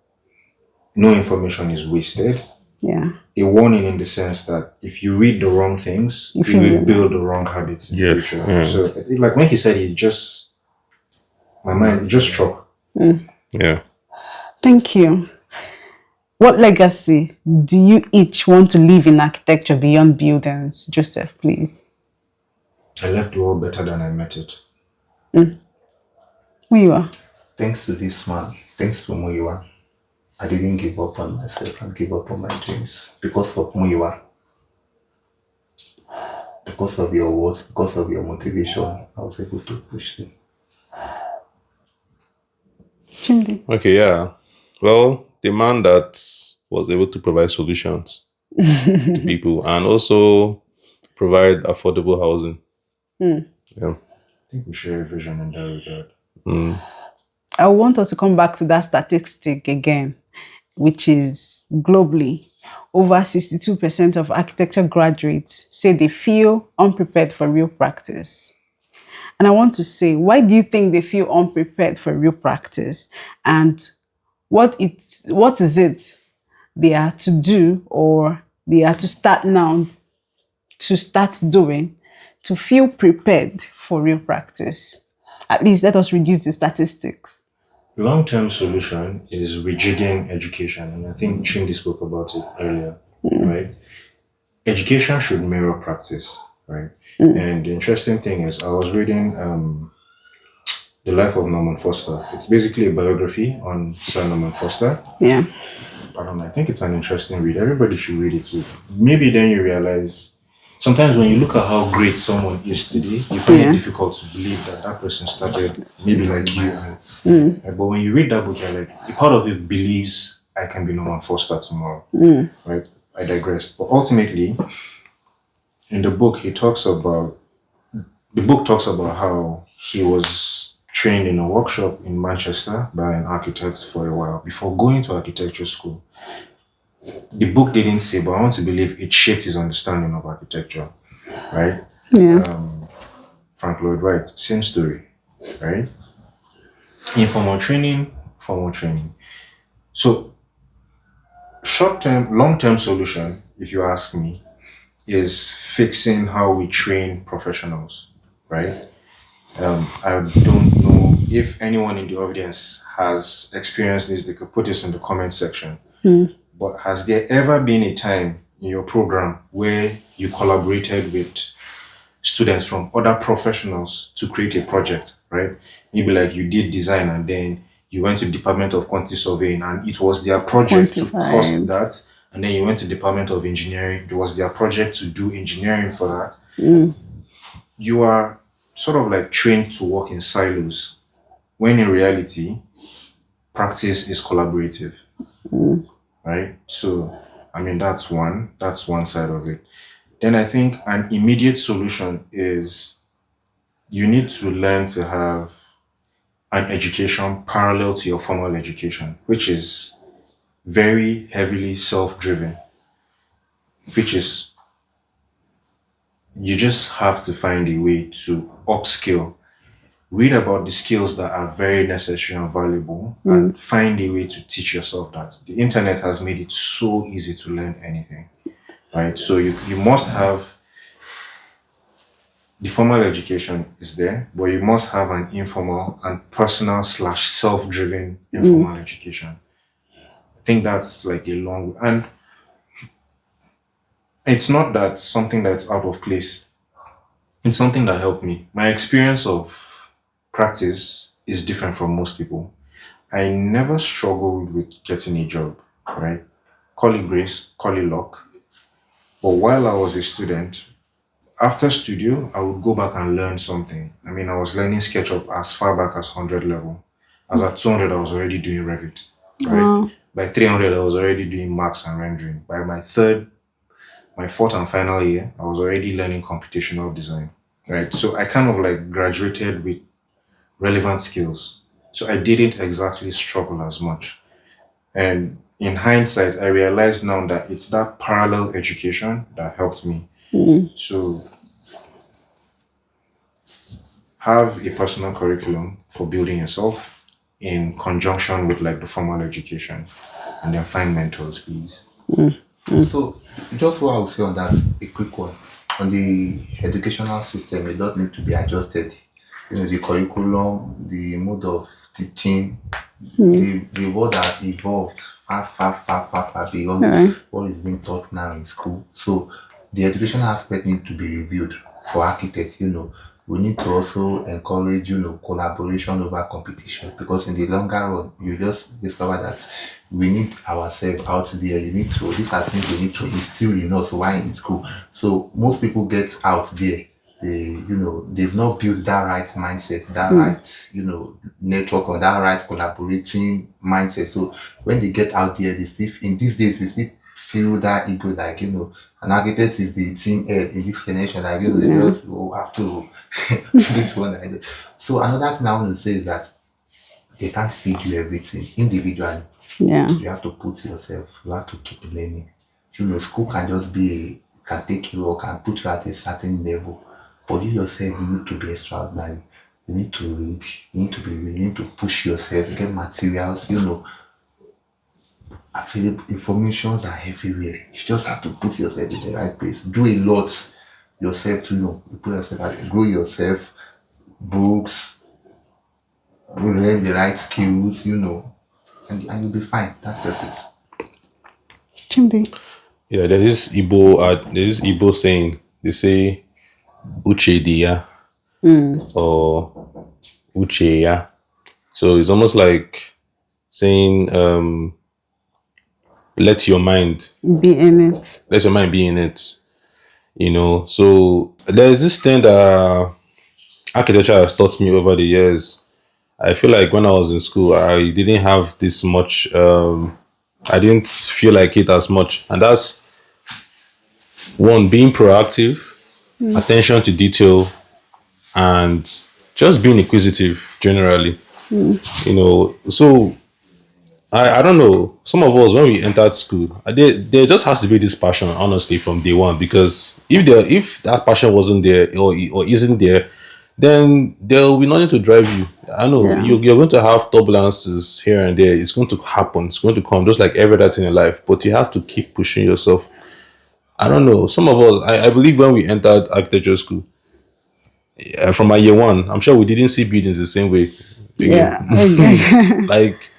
D: no information is wasted.
A: Yeah.
D: A warning in the sense that if you read the wrong things,
A: If
D: you
A: you
D: will build the wrong habits in
C: Yes.
D: future. So, like when he said it, just my mind it just struck.
C: Yeah.
A: Thank you. What legacy do you each want to leave in architecture beyond buildings? Joseph, please.
D: I left the world better than I met it.
A: Who you are?
B: Thanks to this man, thanks to Muyiwa, I didn't give up on myself and give up on my dreams. Because of Muyiwa, because of your words, because of your motivation, I was able to push them.
A: Chimdi.
C: Okay, yeah. Well, the man that was able to provide solutions to people and also provide affordable housing. Yeah.
D: I think we share a vision in that regard.
A: I want us to come back to that statistic again, which is globally, over 62% of architecture graduates say they feel unprepared for real practice. And I want to say, why do you think they feel unprepared for real practice? And what is it they are to do, or they are to start now to start doing to feel prepared for real practice? At least let us reduce the statistics.
D: Long-term solution is rejigging education, and I think Chimdi spoke about it earlier, right? Education should mirror practice, right? And the interesting thing is, I was reading The Life of Norman Foster. It's basically a biography on Sir Norman Foster.
A: Yeah.
D: I think it's an interesting read. Everybody should read it too. Maybe then you realize sometimes when you look at how great someone is today, you find it difficult to believe that that person started maybe like you. But when you read that book, you're like, a part of it believes I can be Norman Foster tomorrow. Right? I digress. But ultimately, in the book, the book talks about how he was trained in a workshop in Manchester by an architect for a while before going to architecture school. The book didn't say, but I want to believe it shaped his understanding of architecture, right?
A: Yeah.
D: Frank Lloyd Wright, same story, right? Informal training, formal training. So, short-term, long-term solution, if you ask me, is fixing how we train professionals, right? I don't know if anyone in the audience has experienced this, they could put this in the comment section. But has there ever been a time in your program where you collaborated with students from other professionals to create a project, right? Maybe like you did design and then you went to Department of Quantity Surveying and it was their project to cost that. And then you went to Department of Engineering, it was their project to do engineering for that. You are sort of like trained to work in silos, when in reality, practice is collaborative, right? So, I mean, that's one side of it. Then I think an immediate solution is you need to learn to have an education parallel to your formal education, which is very heavily self-driven, which is you just have to find a way to upskill. Read about the skills that are very necessary and valuable and find a way to teach yourself that. The internet has made it so easy to learn anything, right? So you must have the formal education is there, but you must have an informal and personal / self-driven informal education. I think that's like a long, and it's not that something that's out of place. It's something that helped me. My experience of practice is different from most people. I never struggled with getting a job, right? Call it grace, call it luck. But while I was a student, after studio, I would go back and learn something. I mean, I was learning SketchUp as far back as 100 level. As at 200, I was already doing Revit, right? By 300, I was already doing Max and rendering. By my fourth and final year, I was already learning computational design, right? So I kind of like graduated with relevant skills. So I didn't exactly struggle as much. And in hindsight, I realize now that it's that parallel education that helped me. So have a personal curriculum for building yourself in conjunction with like the formal education, and then find mentors, please.
B: So, just what I would say on that, a quick one. On the educational system, a lot need to be adjusted. The curriculum, the mode of teaching, the world has evolved far beyond what is being taught now in school. So, the educational aspect need to be reviewed for architects. We need to also encourage, collaboration over competition, because in the longer run, you just discover that we need ourselves out there. You need to, these are things we need to instill in us while in school. So most people get out there, they've not built that right mindset, that right, network, or that right collaborating mindset. So when they get out there, they still, in these days, we still feel that ego, like, an architect is the team head in this generation, like, they just have to do one like that. So another thing I want to say is that they can't feed you everything individually.
A: Yeah.
B: You have to put yourself, you have to keep learning. School can just be can take you or can put you at a certain level. But you yourself, you need to be extraordinary. You need to read, you need to be reading, you need to push yourself, get materials, available informations are everywhere. You just have to put yourself in the right place. Do a lot yourself to you put yourself out, grow yourself, books, learn the right skills, and you'll be fine. That's just it.
A: Chimdi.
C: Yeah, there's this Igbo saying. They say uche dia or uche ya. So it's almost like saying let your mind
A: Be in it.
C: let your mind be in it. So there's this thing that architecture has taught me over the years. I feel like when I was in school, I didn't have this much. I didn't feel like it as much, and that's one, being proactive, attention to detail, and just being inquisitive generally. So I don't know. Some of us, when we entered school, there just has to be this passion, honestly, from day one. Because if that passion wasn't there, or isn't there, then there will be nothing to drive you. I know
A: Yeah.
C: you're going to have turbulences here and there. It's going to happen. It's going to come, just like every other thing in life. But you have to keep pushing yourself. I don't know. Some of us, I believe, when we entered architecture school, from my year one, I'm sure we didn't see buildings the same way.
A: Yeah.
C: Like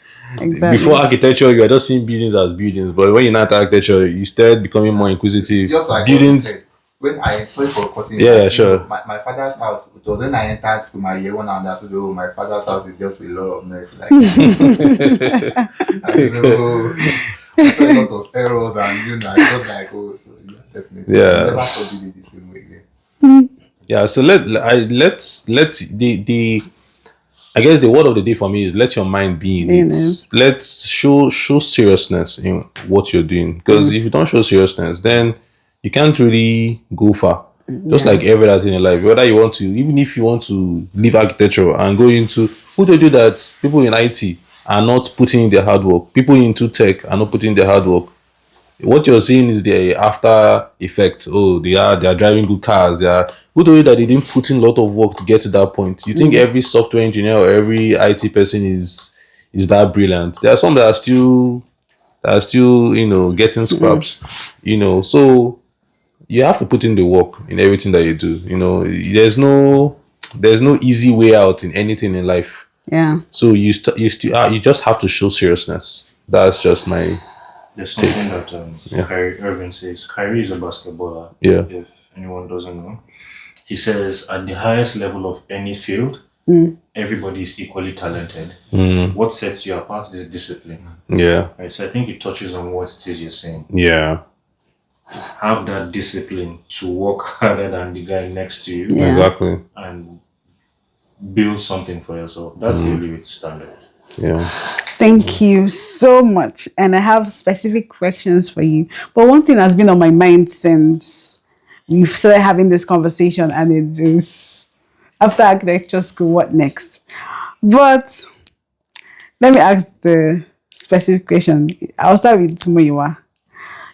A: Exactly.
C: before architecture, you are just seeing buildings as buildings, but when you enter architecture, you start becoming more inquisitive.
B: Just like
C: Buildings.
B: what you said, when I sorry for cutting,
C: Yeah, sure.
B: My father's house. It was when I entered to my year one, and I said, "Oh, my father's house is just a lot of mess." Like, I saw a lot of errors, and I felt like, "Oh, so, yeah, definitely."
C: Yeah.
B: I never saw it the same way again.
C: Yeah, so let's the I guess the word of the day for me is let your mind be in
A: In
C: it.
A: it.
C: Let's show seriousness in what you're doing. Because if you don't show seriousness, then you can't really go far. Just like every other thing in life, whether you want to, even if you want to leave architecture and go into, who told you that people in IT are not putting in their hard work? People into tech are not putting in their hard work. What you're seeing is the after effects. Oh, they are driving good cars. Who told you that they didn't put in a lot of work to get to that point? You think every software engineer or every IT person is that brilliant? There are some that are still getting scraps. So you have to put in the work in everything that you do. There's no easy way out in anything in life.
A: Yeah.
C: So you just have to show seriousness. That's just my
D: There's something that Kyrie Irving says. Kyrie is a basketballer.
C: Yeah.
D: If anyone doesn't know, he says at the highest level of any field, everybody is equally talented. What sets you apart is discipline.
C: yeah.
D: Right. So I think it touches on what it is you're saying.
C: Yeah.
D: Have that discipline to work harder than the guy next to you
A: Yeah.
C: Exactly.
D: and build something for yourself. That's the only way to stand out.
C: Yeah.
A: Thank you so much. And I have specific questions for you. But one thing has been on my mind since we've started having this conversation, and it is after architecture school, what next? But let me ask the specific question. I'll start with Muyiwa.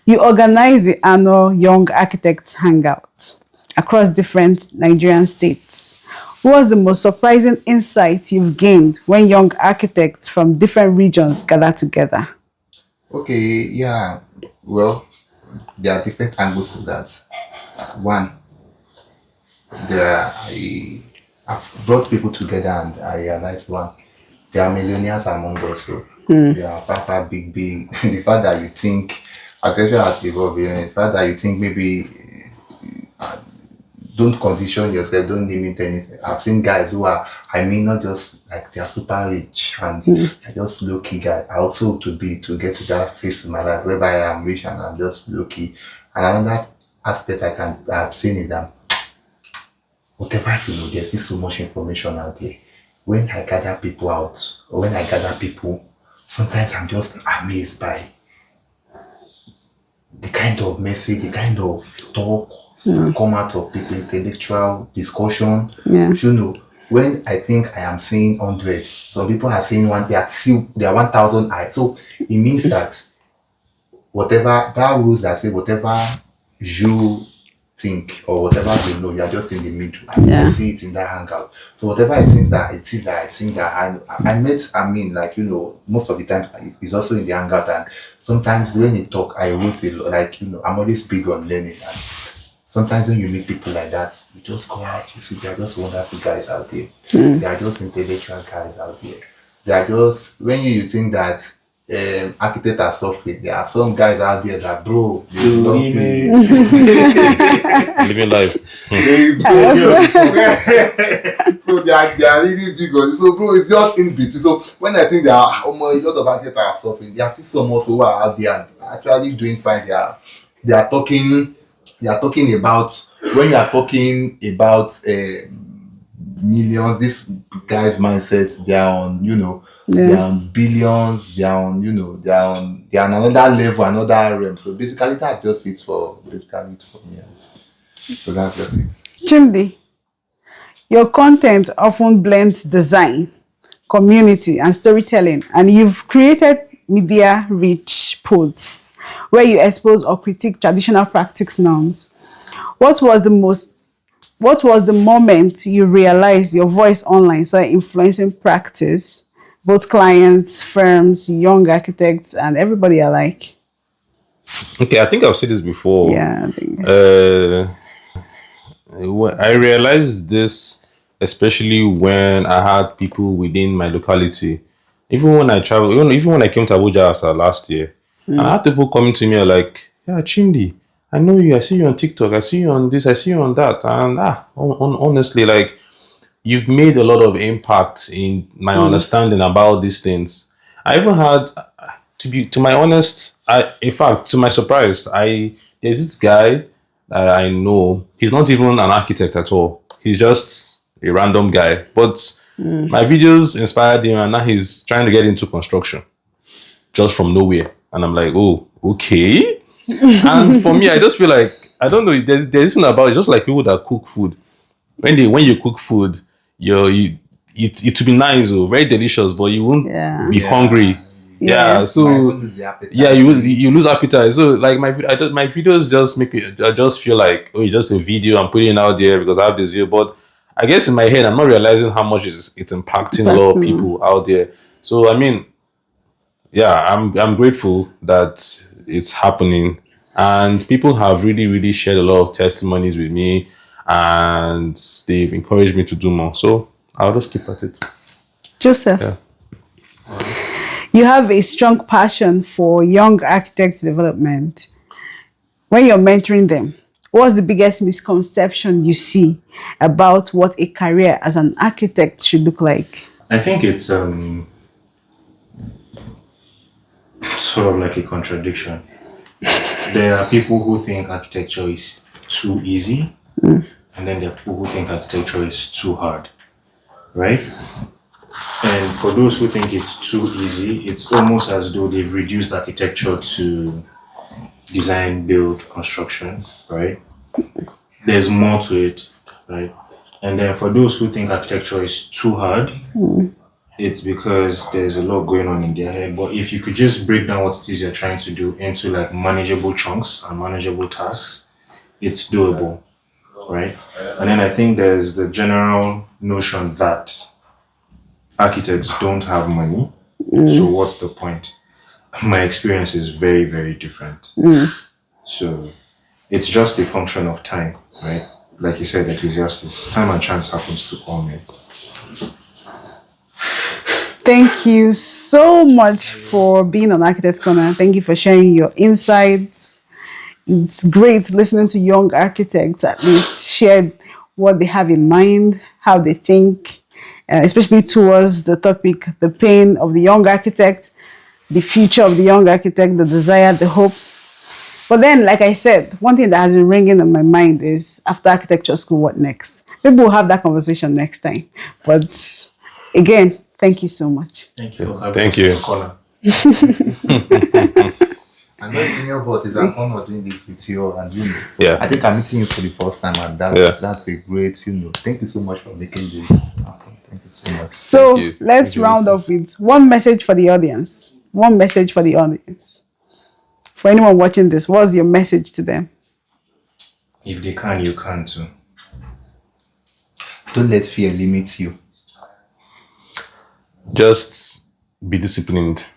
A: You organize the annual Young Architects Hangout across different Nigerian states. What was the most surprising insight you've gained when young architects from different regions gather together?
B: Okay, yeah. Well, there are different angles to that. One, I've brought people together and I realized one, there are millionaires among us. So they are far, far big, big. The fact that you think attention has evolved, the fact that you think maybe don't condition yourself, don't limit anything. I've seen guys who are, I mean, not just like they're super rich and they're just low key guy. I also hope to get to that phase in my life whereby I am rich and I'm just low key. And another aspect I've seen is that whatever you know, there's still so much information out there. When I gather people out, or when I gather people, sometimes I'm just amazed by the kind of message, the kind of talk that come out of people, intellectual discussion.
A: Yeah.
B: You know, when I think I am saying 100, some people are saying one, they are 1,000 I. So it means that whatever that rules that say whatever you think or whatever you know, you are just in the middle. I see it in that hangout. So whatever I think that it is that I think that I met like most of the time it's also in the hangout, and sometimes when you talk I wrote a lot, like I'm always big on learning, and sometimes when you meet people like that, you just go out, you see they are just wonderful guys out there. They are just intellectual guys out there. They are just when you think that architects are suffering. There are some guys out there that they love
C: Living life.
B: So they are really big on it. So bro, it's just in between. So when I think there are a lot of architects are suffering, there are still some also who are out there and actually doing fine. They are talking about when you are talking about millions, this guy's mindset, they are on, they are on billions, they are on, they are on another level, another realm. So basically that's just it for me. So that's just it.
A: Chimdi, your content often blends design, community, and storytelling, and you've created media-rich posts where you expose or critique traditional practice norms. What was the moment you realized your voice online started influencing practice, both clients, firms, young architects, and everybody alike?
C: Okay, I think I've said this before.
A: Yeah, I think.
C: I realized this especially when I had people within my locality. Even when I traveled, even when I came to Abuja as last year, and I had people coming to me like, "Yeah, Chindi, I know you. I see you on TikTok. I see you on this. I see you on that." And honestly, like, you've made a lot of impact in my understanding about these things. I even had, to my honest, in fact, to my surprise, there's this guy that I know. He's not even an architect at all. He's just a random guy. But my videos inspired him, and now he's trying to get into construction just from nowhere. And I'm like, oh, okay. And for me, I just feel like, I don't know, there's something about it, just like people that cook food. When you cook food, it will be nice or very delicious, but you won't be hungry. Yeah, so you lose appetite. So like my videos just make me, I just feel like, oh, it's just a video I'm putting out there because I have this video. But I guess in my head I'm not realizing how much it's impacting a lot of people out there. So I mean, yeah, I'm grateful that it's happening, and people have really, really shared a lot of testimonies with me, and they've encouraged me to do more. So I'll just keep at it.
A: Joseph,
C: Yeah.
A: you have a strong passion for young architects development. When you're mentoring them, what's the biggest misconception you see about what a career as an architect should look like?
D: I think it's sort of like a contradiction. There are people who think architecture is too easy, and then there are people who think architecture is too hard, right? And for those who think it's too easy, it's almost as though they've reduced architecture to design, build, construction, right? There's more to it, right? And then for those who think architecture is too hard, it's because there's a lot going on in their head. But if you could just break down what it is you're trying to do into like manageable chunks and manageable tasks, it's doable, right? And then I think there's the general notion that architects don't have money. So what's the point? My experience is very, very different. So it's just a function of time, right? Like you said, Ecclesiastes, time and chance happens to all men.
A: Thank you so much for being on Architects Corner. Thank you for sharing your insights. It's great listening to young architects at least share what they have in mind, how they think, especially towards the topic, the pain of the young architect, the future of the young architect, the desire, the hope. But then, like I said, one thing that has been ringing in my mind is after architecture school, what next? Maybe we'll have that conversation next time. But again, thank you so much.
D: Thank you for having
C: Thank
D: us
C: you.
D: in the corner.
B: And my senior boss is an honor doing this with you, and
C: Yeah.
B: I think I'm meeting you for the first time, and that's a great, thank you so much for making this happen. Thank you so much.
A: So
C: Thank you.
A: let's
C: Thank you,
A: round
C: Rita.
A: off with one message for the audience. One message for the audience. For anyone watching this, what's your message to them?
D: If they can, you can too.
B: Don't let fear limit you.
C: Just be disciplined.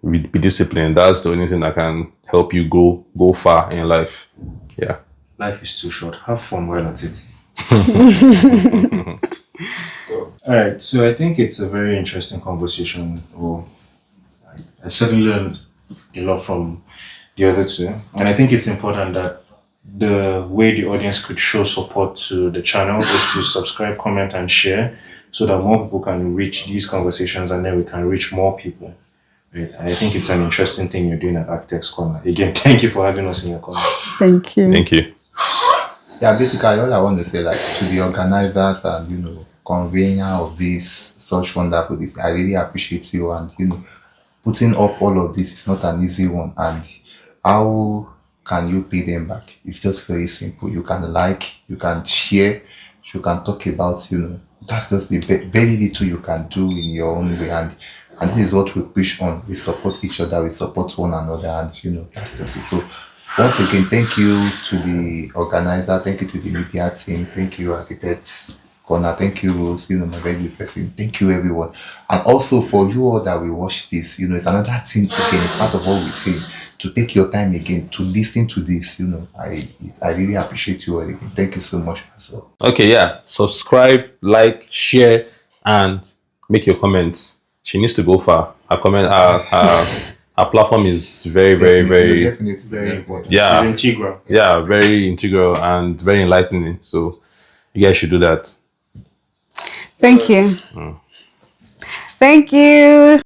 C: Be disciplined. That's the only thing that can help you go far in life. Yeah.
D: Life is too short. Have fun while at it. All right. So I think it's a very interesting conversation. Well, I certainly learned a lot from the other two, and I think it's important that the way the audience could show support to the channel is to subscribe, comment, and share, so that more people can reach these conversations, and then we can reach more people. Right? I think it's an interesting thing you're doing at Architects Corner. Again, thank you for having us in your corner.
A: Thank you.
C: Thank you.
B: Yeah, basically, all I want to say, like, to the organizers and convener of this such wonderful this, I really appreciate you, and putting up all of this is not an easy one. And how can you pay them back? It's just very simple. You can like, you can share, you can talk about, that's just the very little you can do in your own way. And this is what we push on. We support each other, we support one another, and that's just it. So once again, thank you to the organizer, thank you to the media team, thank you, Architects Corner, thank you, Rose, my very good person, thank you, everyone. And also for you all that we watch this, it's another thing again, it's part of what we say, to take your time again, to listen to this, I really appreciate you all again. Thank you so much as well.
C: Okay, yeah. Subscribe, like, share, and make your comments. She needs to go far. Her comment, our platform is very, very, very,
B: Definitely very important.
C: yeah,
D: It's integral.
C: yeah, very integral and very enlightening. So you guys should do that.
A: Thank you. Thank you.